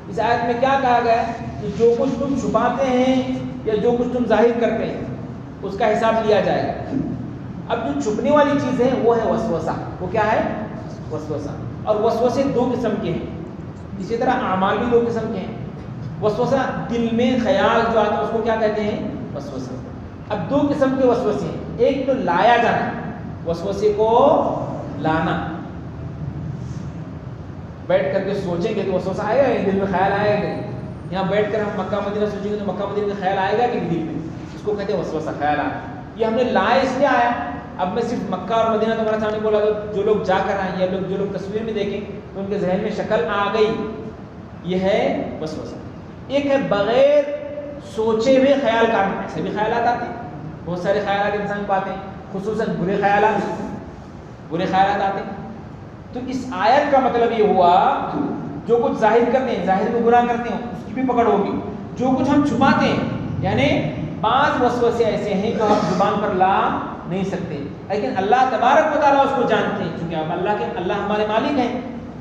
اس آیت میں کیا کہا گیا ہے کہ جو کچھ تم چھپاتے ہیں یا جو کچھ تم ظاہر کرتے ہیں اس کا حساب لیا جائے گا. اب جو چھپنے والی چیز ہے وہ ہے وسوسہ. وہ کیا ہے؟ وسوسہ. اور وسوسے دو قسم کے ہیں، اسی طرح اعمال بھی دو قسم کے ہیں. وسوسہ دل میں خیال جو آتا ہے اس کو کیا کہتے ہیں؟ وسوسہ. اب دو قسم کے وسوسے ہیں. ایک تو لایا جانا، وسوسے کو لانا، بیٹھ کر کے سوچیں گے تو وسوسہ آئے گا، دل میں خیال آئے گا. یہاں بیٹھ کر ہم مکہ مدینہ سوچیں گے تو مکہ مدینہ کا خیال آئے گا کہ دل میں؟ اس کو کہتے ہیں وسوسہ، خیال آنا. یہ ہم نے لایا اس لیے آیا. اب میں صرف مکہ اور مدینہ تمہارے سامنے بولا تو جو لوگ جا کر آئیں یا جو لوگ تصویر میں دیکھیں تو ان کے ذہن میں شکل آ گئی، یہ ہے وسوسہ. ایک ہے بغیر سوچے ہوئے خیال کرنا. ایسے بھی خیالات آتے ہیں، بہت سارے خیالات انسان کو آتے ہیں، خصوصاً برے خیالات آتے ہیں. تو اس آیت کا مطلب یہ ہوا جو کچھ ظاہر کرتے ہیں، ظاہر میں گناہ کرتے ہیں اس کی بھی پکڑ ہوگی. جو کچھ ہم چھپاتے ہیں، یعنی بعض وسوسے ایسے ہیں جو ہم زبان پر لا نہیں سکتے، لیکن اللہ تبارک و تعالیٰ اس کو جانتے ہیں. چونکہ ہم اللہ ہمارے مالک ہیں،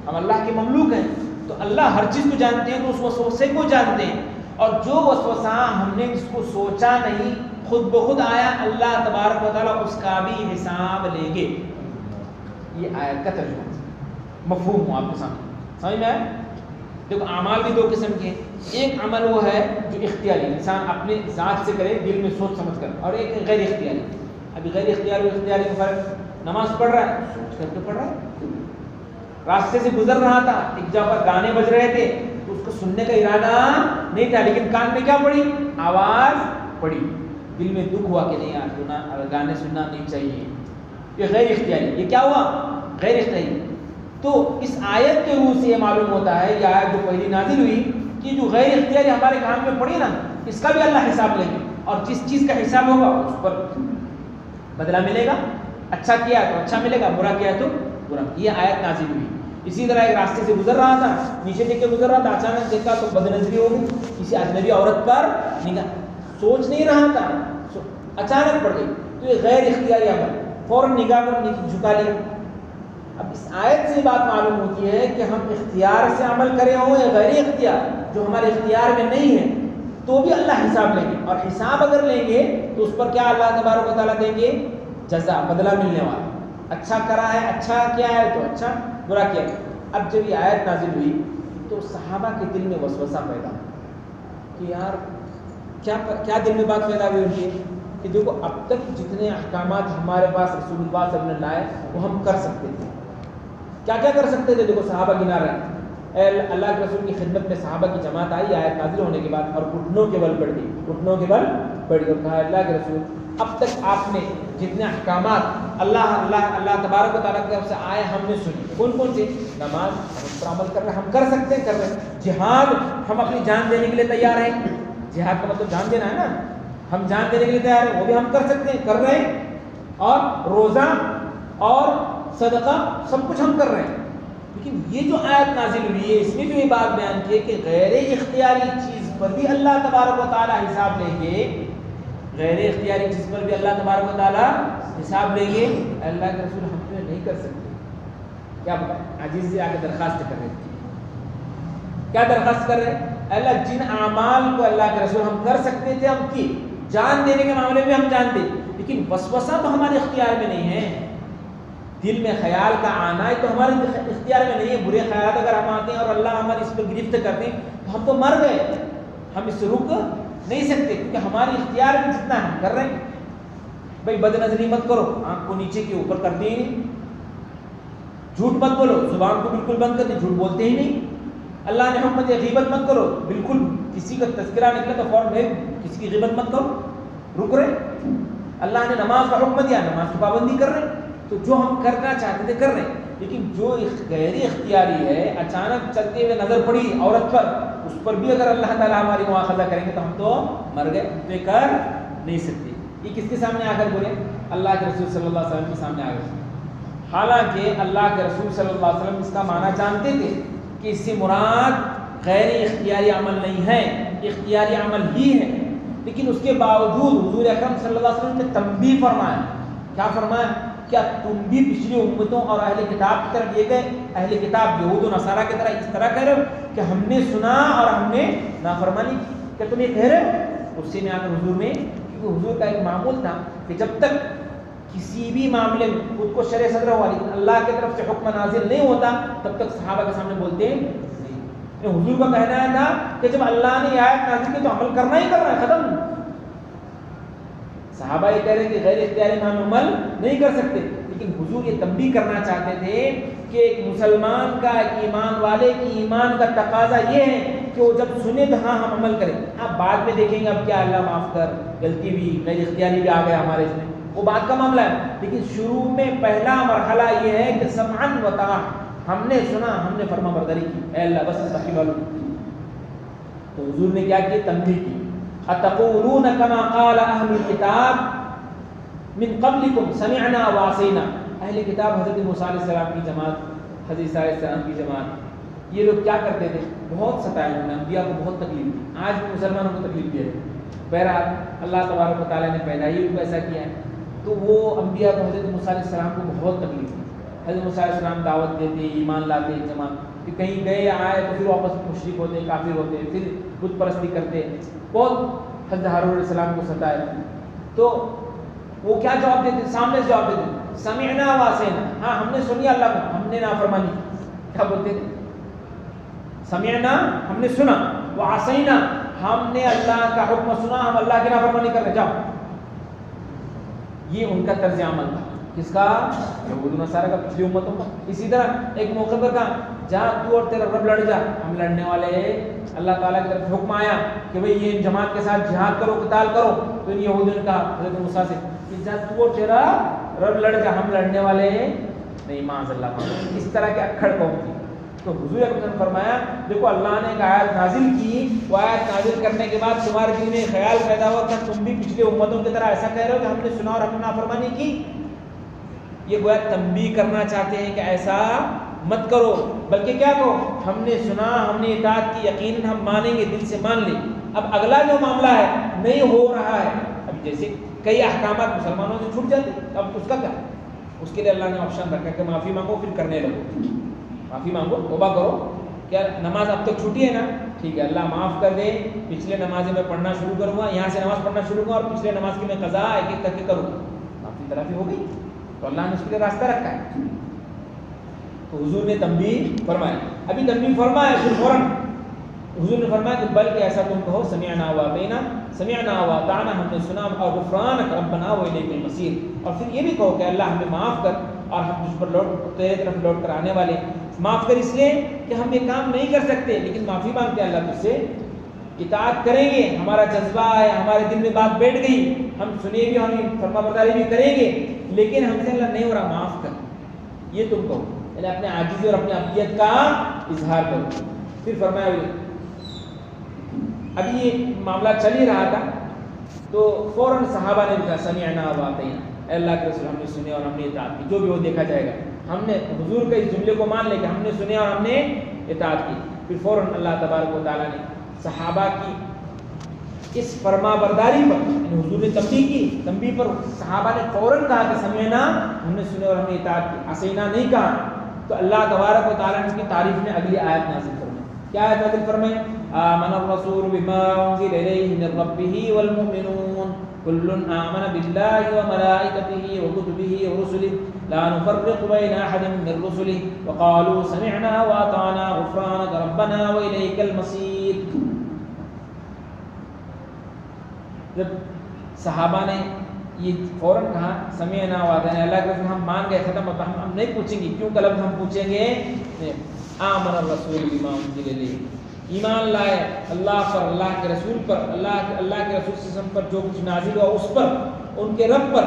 ہم اللہ کے مملوک ہیں، تو اللہ ہر چیز کو جانتے ہیں، تو اس وسوسے کو جانتے ہیں. اور جو وسوسہ ہم نے جس کو سوچا نہیں خود بخود آیا، اللہ تبارک و تعالیٰ اس کا بھی حساب لیں گے. یہ آیت کا ترجمہ مفہوم ہوں آپ کے سامنے، سمجھ میں آیا؟ دیکھو اعمال بھی دو قسم کے ہیں. ایک عمل وہ ہے جو اختیاری انسان اپنے ذات سے کرے، دل میں سوچ سمجھ کر، اور ایک غیر اختیاری. ابھی غیر اختیاری اور اختیاری کا فرق، نماز پڑھ رہا ہے سوچ کر تو پڑھ رہا ہے. راستے سے گزر رہا تھا، ایک جگہ پر گانے بج رہے تھے تو اس کو سننے کا ارادہ نہیں تھا، لیکن کان میں کیا پڑی؟ آواز پڑی. دل میں دکھ ہوا کہ نہیں یار گانے سننا نہیں چاہیے. یہ غیر اختیاری. یہ کیا ہوا؟ غیر اختیاری. تو اس آیت کے روح سے یہ معلوم ہوتا ہے، یہ آیت جو پہلی نازل ہوئی کہ جو غیر اختیاری ہمارے کان میں پڑی نا، اس کا بھی اللہ حساب لیں گے. اور جس چیز کا حساب ہوگا اس پر بدلہ ملے گا. اچھا کیا تو اچھا ملے گا، برا کیا تو برا. یہ آیت نازل ہوئی. اسی طرح ایک راستے سے گزر رہا تھا، نیچے دیکھ کے گزر رہا تھا، اچانک دیکھا تو بد نظری ہو گئی، کسی اجنبی عورت پر نگاہ، سوچ نہیں رہا تھا، اچانک پڑ گئی. تو یہ غیر اختیاری عمل، فوراً نگاہ پر جھکا لیا. اب اس آیت سے بات معلوم ہوتی ہے کہ ہم اختیار سے عمل کرے ہوں یا غیر اختیار، جو ہمارے اختیار میں نہیں ہے تو بھی اللہ حساب لیں گے. اور حساب اگر لیں گے تو اس پر کیا اللہ تبارک و تعالیٰ دیں گے؟ جزا، بدلہ ملنے والا. اچھا کرا ہے، اچھا کیا ہے تو اچھا، برا کیا. اب جب یہ آیت نازل ہوئی تو صحابہ کے دل میں وسوسہ پیدا کہ یار کیا دل میں بات پیدا ہوئی ان کی کہ دیکھو اب تک جتنے احکامات ہمارے پاس رسول اللہ صلی اللہ علیہ وسلم نے لائے وہ ہم کر سکتے تھے. کیا کر سکتے تھے؟ دیکھو صحابہ گنا رہے ہیں. اللہ کے رسول کی خدمت میں صحابہ کی جماعت آئی آیت نازل ہونے کے بعد، اور گھٹنوں کے بل پڑ گئی، گھٹنوں کے بل پڑ گئی، اور کہا اللہ کے رسول اب تک آپ نے جتنے احکامات اللہ تبارک و تعالیٰ کی طرف سے آئے ہم نے سنی. کون سے؟ نماز ہم اس پر عمل کر رہے ہیں، ہم کر سکتے ہیں، کر رہے ہیں. جہاد ہم اپنی جان دینے کے لیے تیار ہیں. جہاد کا مطلب جان دینا ہے نا، ہم جان دینے کے لیے تیار ہیں، وہ بھی ہم کر سکتے ہیں، کر رہے ہیں. اور روزہ اور صدقہ سب کچھ ہم کر رہے ہیں. لیکن یہ جو آیت نازل ہوئی ہے اس میں جو یہ بات بیان کی ہے کہ غیر اختیاری چیز پر بھی اللہ تبارک و تعالیٰ حساب لیں گے. غیر اختیاری چیز پر بھی اللہ تبارک و تعالیٰ حساب لیں گے. اللہ کے رسول ہم تو نہیں کر سکتے. کیا بتائیں؟ عاجزی سے آ کے درخواست کر رہے ہیں. کیا درخواست کر رہے ہیں؟ اللہ جن اعمال کو اللہ کے رسول ہم کر سکتے تھے ہم کی، جان دینے کے معاملے میں ہم جانتے، لیکن وسوسہ تو ہمارے اختیار میں نہیں ہے. دل میں خیال کا آنا ہے تو ہمارے اختیار میں نہیں ہے. برے خیالات اگر ہم آتے ہیں اور اللہ ہماری اس پہ گرفت کرتے ہیں تو ہم تو مر گئے، ہم اس سے رک نہیں سکتے، کیونکہ ہماری اختیار میں جتنا ہم کر رہے ہیں. بھائی بد نظری مت کرو، آنکھ کو نیچے کے اوپر کر دی ہی نہیں. جھوٹ مت بولو، زبان کو بالکل بند کر دی، جھوٹ بولتے ہی نہیں. اللہ نے حکم دیا غیبت مت کرو، بالکل کسی کا تذکرہ نکلا تو فوراً کسی کی غیبت مت کرو، رک رہے. اللہ نے نماز کا حکم دیا، نماز کی پابندی کر رہے. تو جو ہم کرنا چاہتے تھے کر رہے ہیں. لیکن جو غیر اختیاری ہے، اچانک چلتے ہوئے نظر پڑی عورت پر، اس پر بھی اگر اللہ تعالیٰ ہماری مواخذہ کریں گے تو ہم تو مر گئے، تو یہ کر نہیں سکتے. یہ کس کے سامنے آ کر بولے؟ اللہ کے رسول صلی اللہ علیہ وسلم کے سامنے آ گئے. حالانکہ اللہ کے رسول صلی اللہ علیہ وسلم اس کا معنی جانتے تھے، کہ اس سے مراد غیر اختیاری عمل نہیں ہے، اختیاری عمل ہی ہے، لیکن اس کے باوجود حضور اکرم صلی اللہ علیہ وسلم نے تنبیہ فرمایا. کیا فرمایا؟ کیا تم بھی پچھلی امتوں اور اہل کتاب کی طرف یہ گئے، اہل کتاب یہود و نصارہ کی طرح اس طرح کہہ رہے ہو کہ ہم نے سنا اور ہم نے نافرمانی کی؟ کیا تم یہ کہہ رہے ہو؟ اس سے میں آ کر حضور میں، کیونکہ حضور کا ایک معمول تھا کہ جب تک کسی بھی معاملے میں خود کو شرع صدر ہوا لیکن اللہ کی طرف سے حکم نازل نہیں ہوتا تب تک صحابہ کے سامنے بولتے نہیں. حضور کا کہنا تھا کہ جب اللہ نے یہ آیت نازل کی تو عمل کرنا ہی کرنا ہے، ختم. صحابہ یہ کہہ رہے کہ غیر اختیاری ہم عمل نہیں کر سکتے، لیکن حضور یہ تنبیہ کرنا چاہتے تھے کہ ایک مسلمان کا، ایک ایمان والے کی ایمان کا تقاضا یہ ہے کہ وہ جب سنے تو ہاں ہم عمل کریں. آپ بعد میں دیکھیں گے اب کیا اللہ معاف کر، غلطی بھی، غیر اختیاری بھی آ گیا ہمارے اس میں، وہ بات کا معاملہ ہے، لیکن شروع میں پہلا مرحلہ یہ ہے کہ سمعن و طاعۃ، ہم نے سنا، ہم نے فرما برداری کی، اے اللہ بس باقی والوں. تو حضور نے کیا کیا؟ تنبیہ کی. اتقولون کما قال اہل الکتاب من قبلکم سمعنا وعصینا. اہل کتاب حضرت موسیٰ علیہ السلام کی جماعت، حضرت عیسیٰ علیہ السلام کی جماعت، یہ لوگ کیا کرتے تھے؟ بہت ستایا انہوں نے، انبیاء کو بہت تکلیف دی، آج بھی مسلمانوں کو تکلیف دی ہے. بہرحال اللہ تبارک و تعالیٰ نے پیدا ہی ان کو ایسا کیا ہے، تو وہ انبیاء کو، حضرت موسیٰ علیہ السلام کو بہت تکلیف دی. حضرت موسیٰ علیہ السلام دعوت دیتے، ایمان لاتے جماعت، کہ کہیں گئے آئے تو پھر واپس مشرک ہوتے، کافر ہوتے، پھر بت پرستی کرتے، بہت حضرت ہارون علیہ السلام کو ستایا. تو وہ کیا جواب دیتے؟ سامنے سے جواب دیتے، سمعنا وعصینا، ہاں ہم نے سنی اللہ کو، ہم نے نافرمانی کی. کیا بولتے تھے؟ سمعنا، ہم نے سنا، وعصینا، ہم نے اللہ کا حکم سنا، ہم اللہ کی نافرمانی کر رہے. جاؤ. یہ ان کا طرز عمل تھا. کس کا؟ یہود و نصارہ کا، پچھلی امتوں کا. اسی طرح ایک موقع پر کہا جا تو اور تیرا رب لڑ جا، ہم لڑنے والے. اللہ تعالیٰ کی طرف حکم آیا کہ بھئی یہ جماعت کے ساتھ جہاد کرو، قتال کرو. تو ان یہودیوں نے کہا حضرت موسیٰ سے کہ جا تو اور تیرا رب لڑ جا، ہم لڑنے والے نہیں. معاذ اللہ. اس طرح کے اکھڑ قوم تھی. تو حضور اکرم نے فرمایا دیکھو اللہ نے ایک آیت نازل کی، وہ آیت نازل کرنے کے بعد تمہارے دل میں خیال پیدا ہوا کہ تم بھی پچھلے امتوں کی طرح ایسا کہہ رہے ہو کہ ہم نے سنا اور ہم نے نافرمانی کی. یہ گویا تنبیہ کرنا چاہتے ہیں کہ ایسا مت کرو، بلکہ کیا کہو، ہم نے سنا، ہم نے اطاعت کی، یقیناً ہم مانیں گے، دل سے مان لیں. اب اگلا جو معاملہ ہے نہیں ہو رہا ہے، اب جیسے کئی احکامات مسلمانوں سے چھوٹ جاتے، اب اس کا کیا؟ اس کے لیے اللہ نے آپشن رکھا کہ معافی مانگو پھر کرنے لگو. معافی مانگو، توبہ کرو. کیا نماز اب تک چھوٹی ہے نا؟ ٹھیک ہے اللہ معاف کر دے، پچھلے نمازیں میں پڑھنا شروع کروں گا، یہاں سے نماز پڑھنا شروع کروں گا اور پچھلے نماز کی میں قضا ایک ایک کر کے کروں گا. معافی طرف ہو گئی. تو اللہ نے اس کے لیے راستہ رکھا ہے. تو حضور نے تنبیہ فرمایا. ابھی تنبیہ فرمایا پھر فوراً حضور نے فرمایا کہ بلکہ ایسا تم کہو سمعنا واطعنا، سمعنا واطعنا، ہم نے سنا، اور غفرانک ربنا والیک المصیر. اور پھر یہ بھی کہو کہ اللہ ہمیں معاف کر اور ہم تجھ پر تیرے طرف لوٹ کر آنے والے. معاف کر اس لیے کہ ہم یہ کام نہیں کر سکتے، لیکن معافی مانگتے ہیں اللہ تجھ سے، اطاعت کریں گے، ہمارا جذبہ ہے، ہمارے دل میں بات بیٹھ گئی، ہم سنے بھی، ہم فرما برداری بھی کریں گے، لیکن ہم سے اللہ نہیں ہو رہا، معاف کر. یہ تم کہو، یعنی اپنے عاجزی اور اپنے عبدیت کا اظہار کرو. پھر فرمایا ابھی یہ معاملہ چل ہی رہا تھا تو فوراً صحابہ نے کہا سمعنا واطعنا، اے اللہ کے رسول ہم نے سنے اور ہم نے اطاعت کی، جو بھی وہ دیکھا جائے گا. ہم نے حضور کے اس جملے کو مان لے کہ ہم نے سنے اور ہم نے اطاعت کی. پھر فوراً اللہ تبارک و تعالیٰ نے صحابہ کی اس فرما برداری پر، یعنی حضور نے تنبیہ پر صحابہ نے فوراً کہا کہ سمعنا، ہم نے سنے اور ہم نے اطاعت کی، عصینا نہیں کہا. تو اللہ تبارک و تعالیٰ نے اس کی تعریف میں اگلی آیت نازل فرمائی. کیا آیت نازل فرمائی؟ آمن الرسول بما انزل الیہ من ربہ والمؤمنون كل آمن بالله وملائكته وكتبه ورسله لا نفرق بين أحد من رسله وقالوا سمعنا وأطعنا غفرانك ربنا وإليك المصير. جب صحابہ نے یہ فوراً کہا سمعنا وأطعنا، اللہ کے رسول ہم مان گئے، ختم ہوتا، ہم نہیں پوچھیں گے. کیوں کا لفظ ہم پوچھیں گے؟ آمن الرسول بما انزل الیہ، ایمان لائے اللہ پر، اللہ کے رسول پر، اللہ کے رسول صلی اللہ علیہ وسلم پر جو کچھ نازل ہوا اس پر، ان کے رب پر.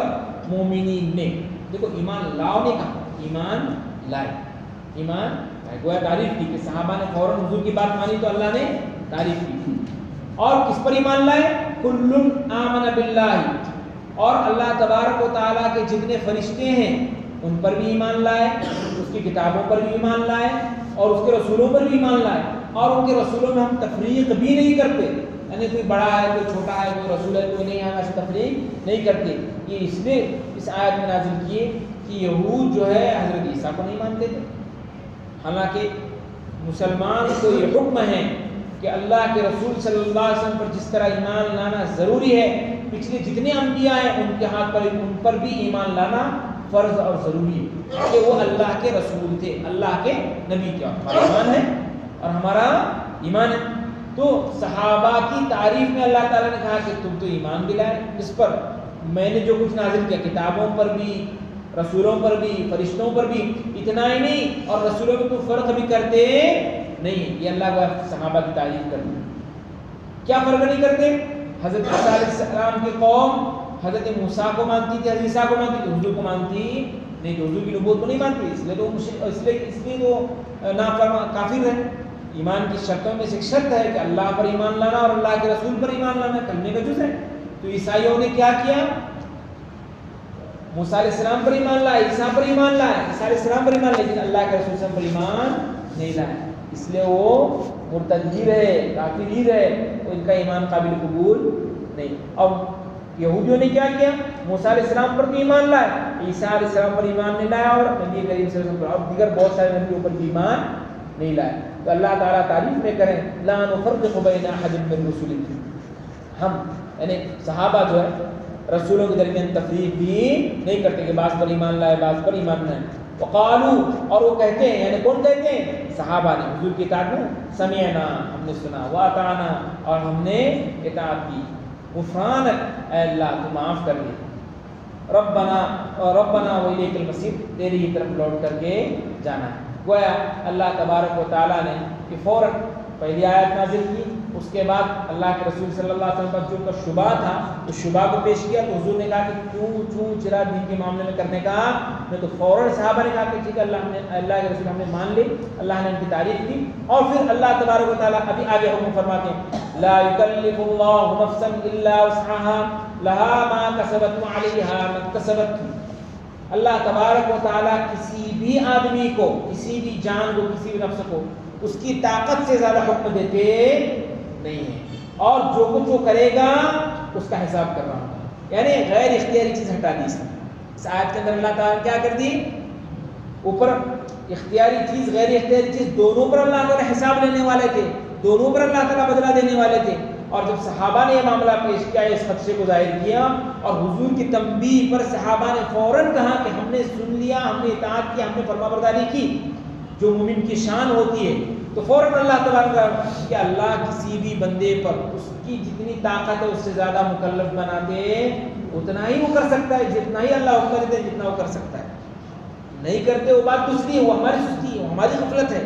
مومنین نے، دیکھو ایمان لاؤ نے کہا، ایمان لائے، ایمان لائے. گویا تعریف کی کہ صحابہ نے فوراً حضور کی بات مانی تو اللہ نے تعریف کی. اور کس پر ایمان لائے؟ کل آمن باللہ، اور اللہ تبارک و تعالیٰ کے جتنے فرشتے ہیں ان پر بھی ایمان لائے، اس کی کتابوں پر بھی ایمان لائے اور اس کے رسولوں پر بھی ایمان لائے، اور ان کے رسولوں میں ہم تفریق بھی نہیں کرتے، یعنی کوئی بڑا ہے کوئی چھوٹا ہے کوئی رسول ہے کوئی نہیں ہے، ہم ایسے تفریق نہیں کرتے۔ یہ اس لیے اس آیت میں نازل کیے کہ یہود جو ہے حضرت عیسیٰ کو نہیں مانتے تھے، حالانکہ مسلمان کو یہ حکم ہے کہ اللہ کے رسول صلی اللہ علیہ وسلم پر جس طرح ایمان لانا ضروری ہے، پچھلے جتنے انبیاء ہیں ان کے ہاتھ پر ان پر بھی ایمان لانا فرض اور ضروری ہے کہ وہ اللہ کے رسول تھے، اللہ کے نبی تھے، ہمارا ایمان ہے اور ہمارا ایمان ہے۔ تو صحابہ کی تعریف میں اللہ تعالیٰ نے کہا کہ تم تو ایمان بھی لائے اس پر، میں نے جو کچھ نازل کیا کتابوں پر بھی، رسولوں پر بھی، فرشتوں پر بھی، اتنا ہی نہیں اور رسولوں میں کوئی فرق بھی کرتے نہیں، یہ اللہ کا صحابہ کی تعریف کرتے۔ کیا فرق نہیں کرتے؟ حضرت عیسیٰ علیہ السلام کی قوم حضرت موسیٰ کو مانتی تھی، حضرت عیسیٰ کو مانتی تھی، حضور کو مانتی نہیں، تو حضور کی نبوت کو نہیں مانتی، اس لیے تو نافرمان کافر ہے۔ ایمان کی شرطوں میں سے ایک شرط ہے کہ اللہ پر ایمان لانا اور اللہ کے رسول پر ایمان لانا کلمے کا جز ہے۔ تو عیسائیوں نے کیا کیا؟ موسیٰ علیہ السلام پر ایمان لائے، عیسیٰ پر ایمان لائے، عیسیٰ علیہ السلام پر ایمان، لیکن اللہ کے رسول پر ایمان نہیں لائے، اس لیے وہ مرتد ہی رہے، کافر ہی رہے، ان کا ایمان قابل قبول نہیں۔ اور یہودیوں نے کیا کیا؟ موسیٰ علیہ السلام پر بھی ایمان لائے، عیسیٰ علیہ السلام پر ایمان نہیں لایا، اور نبی کریم صلی اللہ علیہ وسلم پر اور دیگر بہت سارے نبیوں پر بھی ایمان نہیں لائے۔ تو اللہ تعالیٰ تعریف میں کریں لا نفرق بین احد من رسله، ہم یعنی صحابہ جو ہے رسولوں کے درمیان تفریق بھی نہیں کرتے کہ بعض پر ایمان لائے بعض پر ایمان نہیں۔ وقالوا، اور وہ کہتے ہیں، یعنی کون کہتے ہیں؟ صحابہ نے حضور کی اطاعت میں سمعنا، ہم نے سنا، واطعنا، اور ہم نے اطاعت کی، غفرانک، اے اللہ تو معاف کر دے، ربنا والیک المصیر، تیری ہی طرف لوٹ کر کے جانا ہے۔ گویا اللہ تبارک و تعالیٰ نے کہ فوراً پہلی آیت نازل کی، اس کے بعد اللہ کے رسول صلی اللہ علیہ وسلم پر جو کا شبہ تھا اس شبہ کو پیش کیا، تو حضور نے کہا کہ کیوں چرا دین کے معاملے میں کرنے کا، میں تو فوراً صحابہ نے کہا کہ ٹھیک ہے اللہ کے رسول ہم نے مان لی، اللہ نے ان کی تعریف کی، اور پھر اللہ تبارک و تعالیٰ ابھی آگے حکم فرماتے ہیں لا یکلف اللہ نفسا الا وسعها لها ما کسبت وعلیہا ما اکتسبت۔ اللہ تبارک و تعالیٰ کسی بھی آدمی کو، کسی بھی جان کو، کسی بھی نفس کو اس کی طاقت سے زیادہ حکم دیتے نہیں ہیں، اور جو کچھ وہ کرے گا اس کا حساب کر رہا ہوگا، یعنی غیر اختیاری چیز ہٹا دی اس آیت کے اندر۔ اللہ تعالیٰ نے کیا کر دی؟ اوپر اختیاری چیز غیر اختیاری چیز دونوں پر اللہ تعالیٰ حساب لینے والے تھے، دونوں پر اللہ تعالیٰ بدلہ دینے والے تھے، اور جب صحابہ نے یہ معاملہ پیش کیا، اس خدشے کو ظاہر کیا، اور حضور کی تنبیہ پر صحابہ نے فوراً کہا کہ ہم نے سن لیا، ہم نے اطاعت کی، ہم نے فرما برداری کی، جو مومن کی شان ہوتی ہے، تو فوراً اللہ تبارک کہ اللہ کسی بھی بندے پر اس کی جتنی طاقت ہے اس سے زیادہ مکلف بناتے، اتنا ہی وہ کر سکتا ہے، جتنا ہی اللہ حکم دیتے جتنا وہ کر سکتا ہے، نہیں کرتے وہ بات دوسری ہے، وہ ہماری سستی ہے، وہ ہماری غفلت ہے۔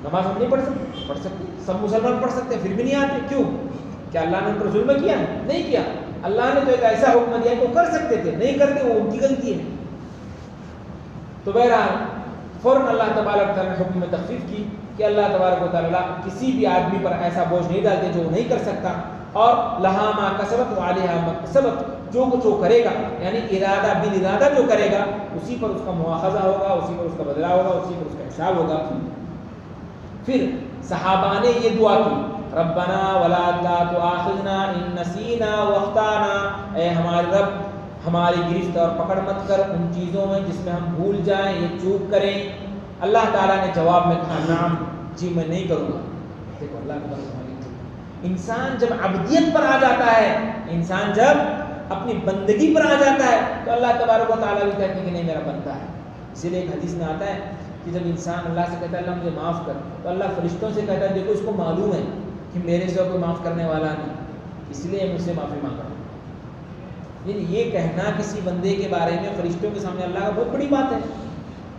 نماز ہم نہیں پڑھ سکتے، سب مسلمان پڑھ سکتے ہیں پھر بھی نہیں آتے، کیوں؟ کیا اللہ نے ان پر ظلم کیا؟ نہیں کیا، اللہ نے تو ایک ایسا حکم دیا کہ وہ کر سکتے تھے، نہیں کرتے، وہ ان کی غلطی ہے۔ تو بہرحال فوراً اللہ تبارک و تعالیٰ نے حکم میں تخفیف کی کہ اللہ تبارک و تعالیٰ کسی بھی آدمی پر ایسا بوجھ نہیں ڈالتے جو وہ نہیں کر سکتا، اور لہا ما کسبت وعلیہا ما اکتسبت، جو کچھ وہ کرے گا یعنی ارادہ بالارادہ جو کرے گا اسی پر اس کا مواخذہ ہوگا، اسی پر اس کا بدلہ ہوگا، اسی پر اس کا حساب ہوگا۔ پھر صحابہ نے یہ دعا کی ربنا ولا تؤاخذنا ان نسینا واخطانا، اے ہمارے رب ہماری گرفت اور پکڑ مت کر ان چیزوں میں جس میں ہم بھول جائیں یا چوک کریں۔ اللہ تعالیٰ نے جواب میں کہا نعم، جی میں نہیں کروں گا۔ دیکھو اللہ کا انسان جب عبدیت پر آ جاتا ہے، انسان جب اپنی بندگی پر آ جاتا ہے تو اللہ تبارک و تعالیٰ بھی کہتے ہیں کہ نہیں میرا بندہ ہے۔ اسی لیے ایک حدیث میں آتا ہے کہ جب انسان اللہ سے کہتا ہے اللہ مجھے معاف کر، تو اللہ فرشتوں سے کہتا ہے دیکھو اس کو معلوم ہے کہ میرے سے کوئی معاف کرنے والا نہیں، اس لیے مجھ سے معافی مانگا۔ یعنی یہ کہنا کسی بندے کے بارے میں فرشتوں کے سامنے اللہ کا بہت بڑی بات ہے۔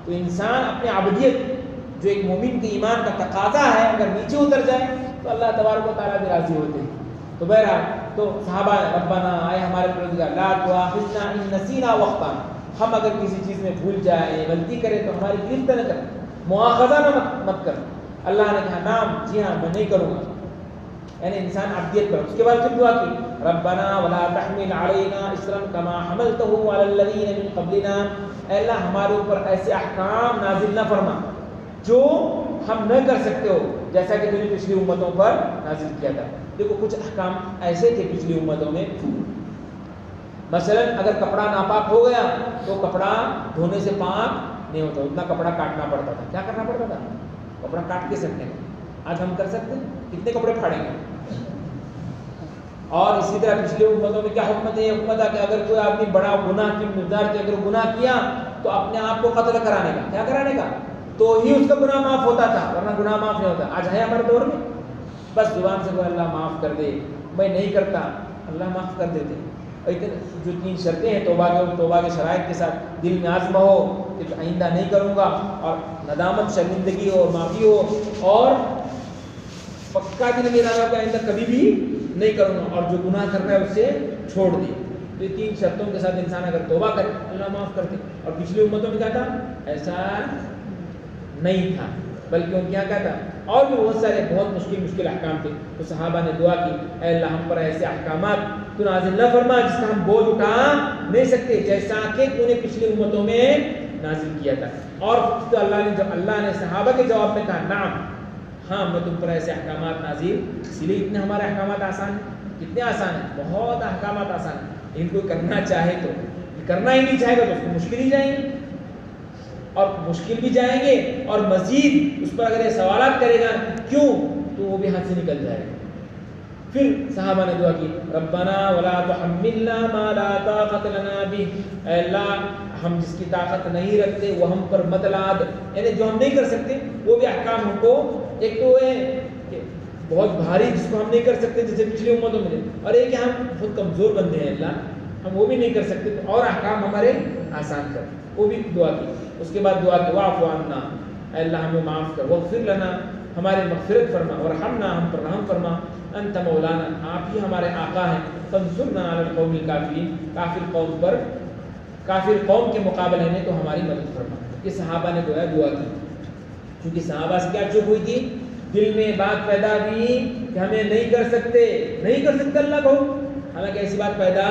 تو انسان اپنی عبدیت جو ایک مومن کے ایمان کا تقاضا ہے اگر نیچے اتر جائے تو اللہ تبارک و تعالیٰ بھی راضی ہوتے ہیں۔ تو بہرحال تو صحابہ ربنا، آئے ہمارے پروردگار لا تؤاخذنا ان نسینا واخطانا، ہم اگر کسی چیز میں بھول جائیں غلطی کریں تو ہماری گرفت نہ کر، مواخذہ نہ مت کر۔ اللہ نے کہا نام، جی ہاں میں نہیں کروں گا، یعنی انسان عبدیت پر۔ اس کے بعد پھر دعا کی ربنا ولا تحمل علينا اسرا كما حملته على الذين من قبلنا، اے اللہ ہمارے اوپر ایسے احکام نازل نہ فرما جو ہم نہ کر سکتے ہو، جیسا کہ تو نے پچھلی امتوں پر نازل کیا تھا۔ دیکھو کچھ احکام ایسے تھے پچھلی امتوں میں، مثلا اگر کپڑا ناپاک ہو گیا تو کپڑا دھونے سے پاک نہیں ہوتا، اتنا کپڑا کاٹنا پڑتا تھا۔ کیا کرنا پڑتا تھا؟ کپڑا کاٹ کے سکتے ہیں۔ آج ہم کر سکتے ہیں؟ کتنے کپڑے پھاڑیں گے؟ اور اسی طرح پچھلے امتوں میں کیا حکمت ہے؟ یہ حکمت ہے کہ اگر کوئی آدمی بڑا گناہ کی مقدار کے اگر گناہ کیا تو اپنے آپ کو قتل کرانے کا، کیا کرانے کا، تو ہی اس کا گناہ معاف ہوتا تھا، ورنہ گناہ معاف نہیں ہوتا۔ آج ہے ہمارے دور میں بس زبان سے کوئی اللہ معاف کر دے، میں نہیں کرتا، اللہ معاف کر دیتے۔ جو 3 شرطیں ہیں توبہ کے شرائط کے ساتھ، دل میں عزم ہو کہ آئندہ نہیں کروں گا، اور ندامت شرمندگی ہو، معافی ہو، اور پکا دل میں ارادہ کہ آئندہ کبھی بھی نہیں کروں گا، اور جو گناہ کر رہا ہے اسے چھوڑ دے۔ تو یہ 3 شرطوں کے ساتھ انسان اگر توبہ کرے اللہ معاف کرتے۔ اور پچھلی امتوں میں کیا تھا؟ ایسا نہیں تھا، بلکہ ان کیا کہتا اور بھی بہت سارے بہت مشکل احکام تھے۔ تو صحابہ نے دعا کی اے اللہ ہم پر ایسے احکامات تو نازل نہ فرما جس کا ہم بوجھ اٹھا نہیں سکتے، جیسا کہ تو نے پچھلی امتوں میں نازل کیا تھا۔ اور تو اللہ نے صحابہ کے جواب میں کہا نعم، ہاں میں تم پر ایسے احکامات نازل، اسی لیے اتنے ہمارے احکامات آسان ہیں۔ کتنے آسان ہیں؟ بہت احکامات آسان ہیں۔ ان کو کرنا چاہے تو کرنا ہی نہیں چاہے گا تو اس کو مشکل ہی جائیں گے، اور مشکل بھی جائیں گے، اور مزید اس پر اگر یہ سوالات کرے گا کیوں تو وہ بھی ہاتھ سے نکل جائے گا۔ پھر صحابہ نے دعا کی ربنا ولا تحملنا ما لا طاقت لنا به، اے اللہ ہم جس کی طاقت نہیں رکھتے وہ ہم پر مت لاد، یعنی جو ہم نہیں کر سکتے وہ بھی احکام ہم کو، ایک تو ہے کہ بہت بھاری جس کو ہم نہیں کر سکتے جیسے پچھلی امتوں میں، اور ایک کہ ہم بہت کمزور بندے ہیں اللہ ہم وہ بھی نہیں کر سکتے، تو اور احکام ہمارے آسان کر، وہ بھی دعا کی۔ اس کے بعد دعا کی واعف عنا، اے اللہ ہمیں معاف کر، واغفر لنا ہمارے مغفرت فرما، ورحمنا ہم پر رحم فرما، انت مولانا آپ ہی ہمارے آقا ہیں، فانصرنا علی القوم الکافرین کافر قوم پر، کافر قوم کے مقابلے میں تو ہماری مدد فرما۔ کہ صحابہ نے دعا کی، کیونکہ صحابہ سے کیا چپ ہوئی تھی؟ دل میں بات پیدا ہوئی کہ ہمیں نہیں کر سکتے اللہ کو، حالانکہ ایسی بات پیدا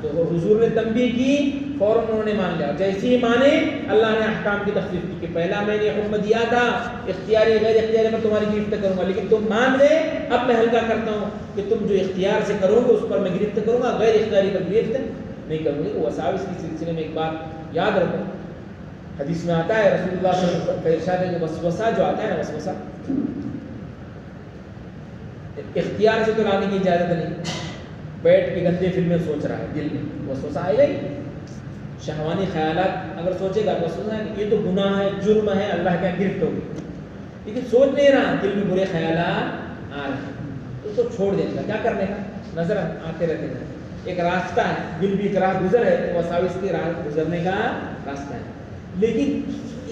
تو حضور نے تنبیہ کی، فوراً انہوں نے مان لیا، جیسے ہی مانے اللہ نے احکام کی تخفیف کی کہ پہلا میں نے حکم دیا تھا اختیاری غیر اختیاری میں تمہاری گرفت کروں گا، لیکن تم مان گئے اب میں ہلکا کرتا ہوں کہ تم جو اختیار سے کرو گے اس پر میں گرفت کروں گا، غیر اختیاری پر گرفت نہیں کروں گی۔ وساوس کے سلسلے میں ایک بات یاد رکھو، حدیث میں آتا ہے رسول اللہ صلی اللہ علیہ وسلم کا ارشاد ہے کہ وسوسہ جو آتا ہے نا، وسوسہ اختیار سے تو لانے کی اجازت نہیں، بیٹھ کے گندے فلمیں سوچ رہا ہے دل میں، وسوسہ آئے گا ہی، شہوانی خیالات اگر سوچے گا تو وسوسہ ہے کہ یہ تو گناہ ہے، جرم ہے، اللہ کے گرفت ہوگی، لیکن سوچ نہیں رہا، دل میں برے خیالات آ رہے ہیں تو اس کو چھوڑ دینے کا، کیا کرنے کا، نظر آتے رہتے ہیں، ایک راستہ ہے، دل بھی ایک راہ گزر ہے، وساوس کی راہ گزرنے کا راستہ ہے، لیکن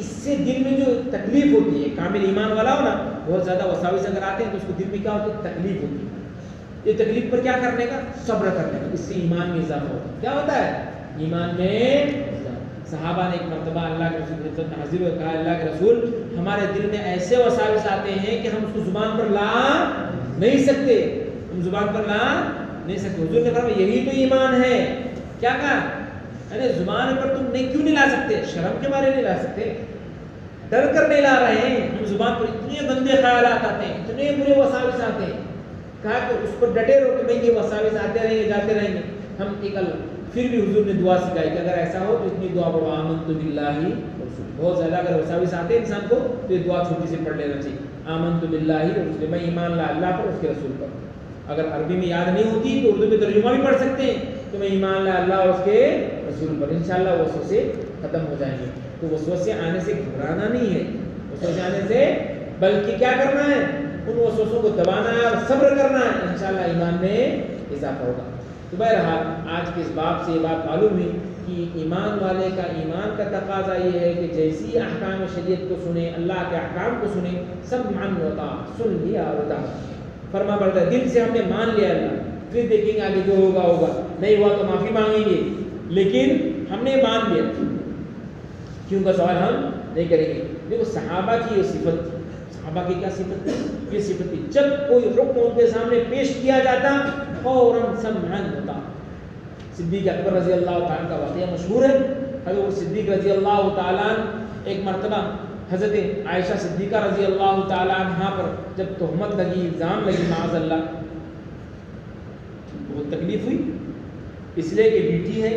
اس سے دل میں جو تکلیف ہوتی ہے، کامل ایمان والا ہو نا، بہت زیادہ وساوس اگر آتے ہیں تو اس کو دل میں کیا ہوتی ہے، تکلیف ہوتی ہے، یہ تکلیف پر کیا کرنے کا، صبر کرنے کا، اس سے ایمان میں اضافہ ہوتا ہے، کیا ہوتا ہے ایمان میں۔ صحابہ نے ایک مرتبہ اللہ کے رسول سے حاضر ہوئے، کہا اللہ کے رسول ہمارے دل میں ایسے وساوس آتے ہیں کہ ہم اس کو زبان پر لا نہیں سکتے، ہم زبان پر لا نہیں سکتے۔ حضور نے فرمایا یہی تو ایمان ہے، کیا کہا، ارے زبان پر تم نہیں کیوں نہیں لا سکتے، شرم کے بارے نہیں لا سکتے، ڈر کر نہیں لا رہے ہیں، ہم زبان پر اتنے گندے خیالات آتے ہیں، اتنے برے وساوس آتے ہیں، کہا کہ اس پر ڈٹے رہو کہ بھائی یہ وساوس آتے رہیں گے جاتے رہیں گے، ہم ایک اللہ۔ پھر بھی حضور نے دعا سکھائی کہ اگر ایسا ہو تو اتنی دعا پڑھو آمنت باللہ ورسول، بہت زیادہ اگر وساوس آتے ہیں انسان کو تو یہ دعا چھوٹی سے پڑھ لینا چاہیے، آمنت باللہ ورسول، میں ایمان لا اللہ پر اس کے رسول پر۔ اگر عربی میں یاد نہیں ہوتی تو اردو میں ترجمہ بھی پڑھ سکتے ہیں کہ میں ایمان لا اللہ اور اس کے رسول پر، انشاءاللہ وسوسے ختم ہو جائیں گے۔ تو وسوسے آنے سے گھبرانا نہیں ہے، وسوسے آنے سے بلکہ کیا کرنا ہے، ان وسوسوں کو دبانا ہے اور صبر کرنا ہے، انشاءاللہ ایمان میں اضافہ ہوگا۔ تو بہرحال آج کے اس باب سے یہ بات معلوم ہوئی کہ ایمان والے کا ایمان کا تقاضا یہ ہے کہ جیسی احکام شریعت کو سنیں، اللہ کے احکام کو سنیں، سمعا وطاعۃ، سن لیا اور اطاعت فرما بردار، دل سے ہم نے مان لیا اللہ، پھر دیکھیں گے آگے جو ہوگا ہوگا، نہیں ہوا تو معافی مانگیں گے، لیکن ہم نے مان لیا، کیوں کا سوال ہم نہیں کریں گے۔ دیکھو صحابہ کی یہ صفت تھی، صحابہ کی کیا صفت تھی، یہ صفت تھی جب کوئی حکم ان کے سامنے پیش کیا جاتا فوراً سمعاً وطاعة. صدیق اکبر رضی اللہ تعالیٰ کا واقعہ مشہور ہے. حضرت صدیق رضی اللہ تعالیٰ ایک مرتبہ حضرت عائشہ صدیقہ رضی اللہ تعالیٰ عنہ پر جب تہمت لگی، الزام لگی معاذ اللہ، بہت تکلیف ہوئی، اس لیے کہ بیٹی ہے.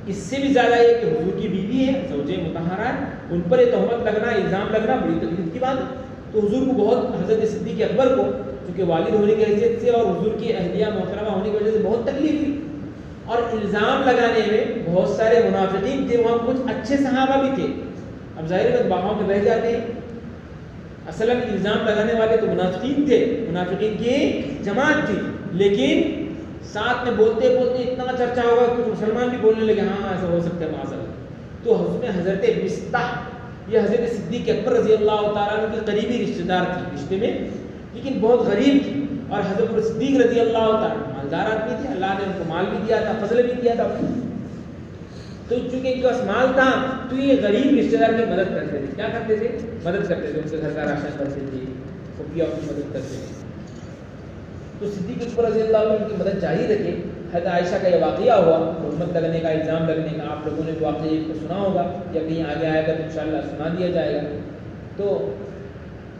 اس سے بھی زیادہ یہ کہ حضور کی بیوی ہے، زوجہ مطہرہ ہے، ان پر یہ تہمت لگنا، الزام لگنا بڑی تکلیف کی بات ہے. تو حضور کو بہت، حضرت صدیق اکبر کو چونکہ والد ہونے کی حیثیت سے اور حضور کی اہلیہ محترمہ ہونے کی وجہ سے بہت تکلیف ہوئی. اور الزام لگانے میں بہت سارے منافقین تھے، وہاں کچھ اچھے صحابہ بھی تھے. اب ظاہر ہے باہوں میں بہ جاتے ہیں. اصلاً الزام لگانے والے تو منافقین تھے، منافقین کی جماعت تھی، لیکن ساتھ میں بولتے بولتے اتنا چرچا ہوگا کہ کچھ مسلمان بھی بولنے لگے ہاں ایسا ہو سکتا ہے معاذ اللہ. تو حضرت مصطح، یہ حضرت صدیق اکبر رضی اللہ تعالیٰ عنہ کی قریبی رشتہ دار تھی رشتے میں، لیکن بہت غریب تھی. اور حضرت صدیق رضی اللہ تعالیٰ مالدار آدمی تھے، اللہ نے ان کو مال بھی دیا تھا، فضل بھی دیا تھا. تو چونکہ ان کے پاس مال تھا تو یہ غریب رشتہ دار کی مدد کرتے تھے. کیا کرتے تھے؟ مدد کرتے تھے، ان کے گھر کا راشن کرتے تھے، خفیہ کی مدد کرتے تھے. تو صدیق اکبر رضی اللہ عنہ ان کی مدد جاری رکھے. حضرت عائشہ کا یہ واقعہ ہوا، تہمت لگنے کا، الزام لگنے کا. آپ لوگوں نے بھی واقعہ کو سنا ہوگا یا کہیں آگے آئے گا تو انشاءاللہ سنا دیا جائے گا. تو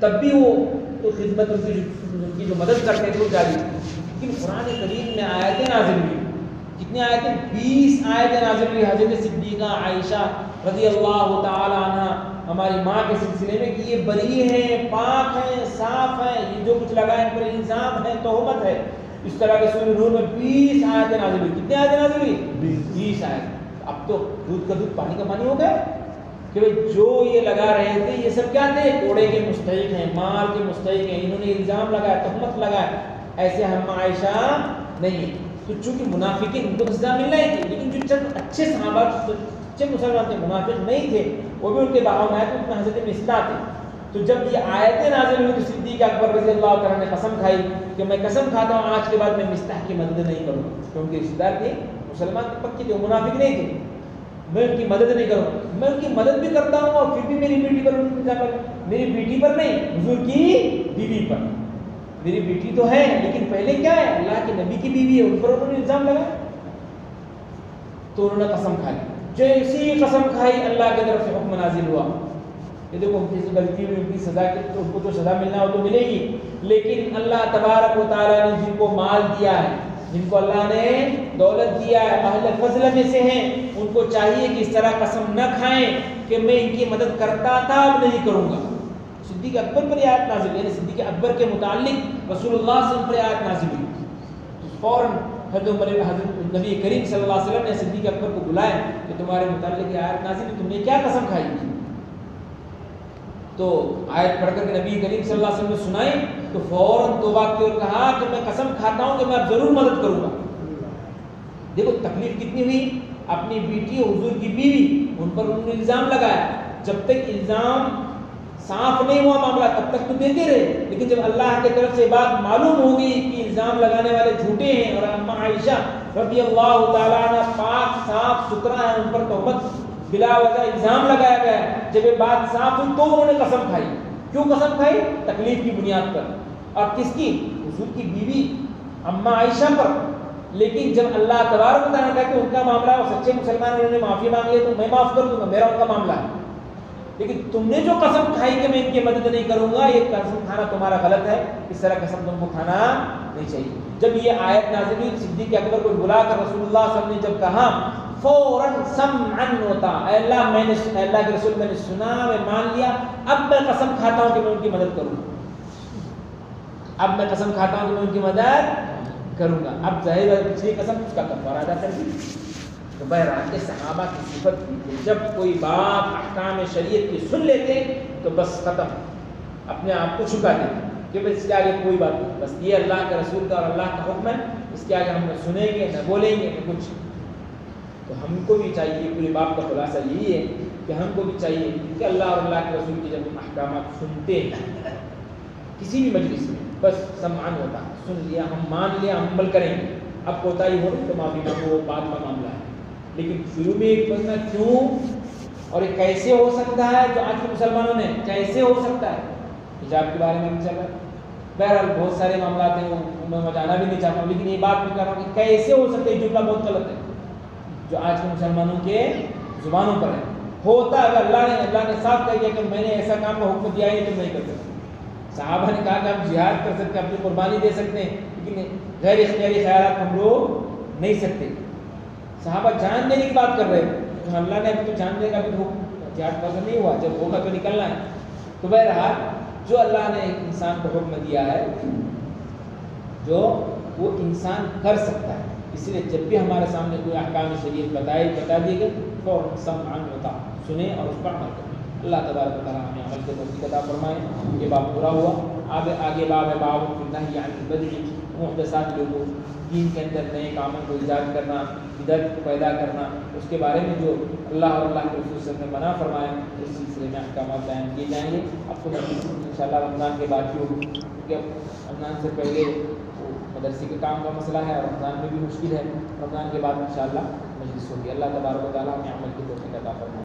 تب بھی وہ تو خدمت ان کی جو مدد کرتے تھے وہ جاری تھی. لیکن قرآن کریم میں آیتیں نازل ہوئی. کتنی آیتیں؟ 20 آیتیں نازل ہوئی حضرت صدیقہ عائشہ رضی اللہ تعالی عنہ ہماری ماں کے سلسلے میں کہ یہ بری ہیں، پاک ہیں، صاف ہیں، یہ جو کچھ لگا ہے ان پر الزام ہے، تہمت ہے. اس طرح کے سورہ نور میں 20 آیتیں نازل ہوئی. کتنی آیتیں نازل ہوئی؟ 20 آیتیں. اب تو دودھ کا دودھ پانی کا پانی ہو گیا کہ جو یہ لگا رہے تھے یہ سب کیا تھے؟ کوڑے کے مستحق ہیں، مال کے مستحق ہیں، انہوں نے الزام لگایا، تہمت لگایا. ایسے ہم عائشہ نہیں. تو چونکہ منافقین ان کو سزا مل رہی تھی، لیکن جو چند اچھے صحابہ اچھے مسلمان تھے، منافق نہیں تھے، وہ بھی ان کے باہوں میں آئے تو اس میں حضرت مصطح تھے. تو جب یہ آیتیں نازل ہوئی تو صدیق اکبر رضی اللہ تعالیٰ نے قسم کھائی کہ میں قسم کھاتا ہوں آج کے بعد میں مصطح کی مدد نہیں کروں گا. کیونکہ رشتہ دار تھے، مسلمان پکے تھے، منافق نہیں تھے. میں ان کی مدد نہیں کروں. میں ان کی مدد بھی کرتا ہوں اور پھر بھی میری بیٹی پر الزام لگا. میری بیٹی پر نہیں، حضور کی بیوی پر. میری بیٹی تو ہے لیکن پہلے کیا ہے؟ اللہ کے نبی کی بیوی ہے، ان پر انہوں نے الزام لگا. تو انہوں نے قسم کھائی. جیسی قسم کھائی اللہ کی طرف سے حکم نازل ہوا کہ دیکھو ان کی غلطی ہوئی، ان کی سزا کی تو ان کو تو سزا ملنا ہو تو ملے گی، لیکن اللہ تبارک و تعالیٰ نے جن کو مال دیا ہے، جن کو اللہ نے دولت دیا ہے، اہل فضل میں سے ہیں، ان کو چاہیے کہ اس طرح قسم نہ کھائیں کہ میں ان کی مدد کرتا تھا اب نہیں کروں گا. صدیق اکبر پر آیت نازل ہوئی، یعنی صدیق اکبر کے متعلق رسول اللہ صلی اللہ علیہ وسلم پر آیت نازل ہوئی. فوراً حضرت نبی کریم صلی اللہ علیہ وسلم نے صدیق اکبر کو بلایا کہ تمہارے متعلق آیت نازل ہوئی، تم نے کیا قسم کھائی تھی؟ تو آیت پڑھ کر کے نبی کریم صلی اللہ علیہ وسلم نے سنائی تو فوراً توبہ کی اور کہا کہ میں قسم کھاتا ہوں کہ میں اب ضرور مدد کروں گا. دیکھو تکلیف کتنی ہوئی. اپنی بیٹی حضور کی بیوی، ان پر انہوں نے الزام لگایا. جب تک الزام صاف نہیں ہوا معاملہ تب تک تو دیتے رہے، لیکن جب اللہ کی طرف سے بات معلوم ہو گئی کہ الزام لگانے والے جھوٹے ہیں اور اماں عائشہ رضی اللہ تعالیٰ عنہ پاک صاف ستھرا ہے، ان پر تہمت بلا وجہ الزام لگایا گیا ہے، جب یہ بات صاف ہوئی تو انہوں نے قسم کھائی. کیوں قسم کھائی؟ تکلیف کی بنیاد پر. اور کس کی؟ حضور کی بیوی اماں عائشہ پر. لیکن جب اللہ تبارک و تعالیٰ نے کہا کہ ان کا معاملہ ہے، وہ سچے مسلمان، انہوں نے معافی مانگی ہے تو میں معاف کر دوں گا، میرا ان کا معاملہ ہے. لیکن تم نے جو قسم کھائی کہ میں ان کی مدد نہیں کروں گا، یہ قسم کھانا تمہارا غلط ہے، اس طرح قسم تم کو کھانا نہیں چاہیے. جب یہ آیت نازل ہوئی صدیق اکبر کو بلا کر رسول اللہ صلی اللہ علیہ وسلم نے جب کہا فوراً سمعاً وطاعۃ، اے اللہ کے رسول میں نے سنا، میں مان لیا، اب میں قسم کھاتا ہوں کہ میں ان کی مدد کروں گا. اب میں قسم کھاتا ہوں کہ میں ان کی مدد کروں گا. اب ظاہر ہے پچھلی قسم اس کا کفارہ ادا کر دی. تو بہرحال کے صحابہ کی صفت تھی کہ جب کوئی بات احکام شریعت کی سن لیتے تو بس ختم، اپنے آپ کو چھپا دیتے کہ بس اس کے آگے کوئی بات نہیں، بس یہ اللہ کے رسول کا اور اللہ کا حکم ہے، اس کے آگے ہم نہ سنیں گے نہ بولیں گے نہ کچھ. تو ہم کو بھی چاہیے، پورے بات کا خلاصہ یہی ہے کہ ہم کو بھی چاہیے کہ اللہ اور اللہ کے رسول کی جب ہم احکامات سنتے ہیں کسی بھی مجلس میں، بس سمعاً ہوتا، سن لیا، ہم مان لیا، ہم عمل کریں گے. اب کوتاہی ہو رہی تو معافی مانگو، بات کا معاملہ ہے. لیکن شروع میں ایک بندہ کیوں اور یہ کیسے ہو سکتا ہے، جو آج کے مسلمانوں نے کیسے ہو سکتا ہے، حجاب کے بارے میں ہم چل رہا ہے. بہرحال بہت سارے معاملات ہیں ان میں میں جانا بھی نہیں چاہتا ہوں، لیکن یہ بات میں کر رہا ہوں کہ کیسے ہو سکتا ہے جملہ بہت غلط ہے جو آج کے مسلمانوں کے زبانوں پر ہے. ہوتا ہے اللہ نے صاف کہہ دیا کہ میں نے ایسا کام کا حکم دیا ہے تم نہیں کر سکتے. صحابہ نے کہا کہ ہم جہاد کر سکتے ہیں، اپنی قربانی دے سکتے ہیں، لیکن غیر اختیاری خیالات ہم لوگ نہیں سکتے. صحابہ جان دینے کی بات کر رہے ہیں، لیکن اللہ نے ابھی تو جان دینے کا بھی جہاد فرض نہیں ہوا، جب ہوگا تو نکلنا ہے. تو بہرحال جو اللہ نے ایک انسان کو حکم دیا ہے جو وہ انسان کر سکتا ہے، اس لیے جب بھی ہمارے سامنے کوئی احکام شریعت بتا دیے گئے فوراً سمعا وطاعۃ سنیں اور اس پر عمل کریں. اللہ تبارک و تعالیٰ ہمیں عمل کے توفیق عطا فرمائے. یہ باب پورا ہوا. آگے باب ہے باب فی النہی عن البدع محدثات الامور، دین کے اندر نئے کاموں کو ایجاد کرنا، بدعت کو پیدا کرنا، اس کے بارے میں جو اللہ اور اللہ کے رسول صلی اللہ علیہ وسلم نے منع فرمایا اس سلسلے میں احکامات بیان کیے جائیں گے. اب تو انشاءاللہ رمضان کے بعد جو کیونکہ رمضان سے پہلے مدرسے کے کام کا مسئلہ ہے اور رمضان میں بھی مشکل ہے، رمضان کے بعد انشاءاللہ مجلس ہوگی. اللہ تبارک و تعالیٰ ہمیں عمل کی توفیق عطا فرمائے.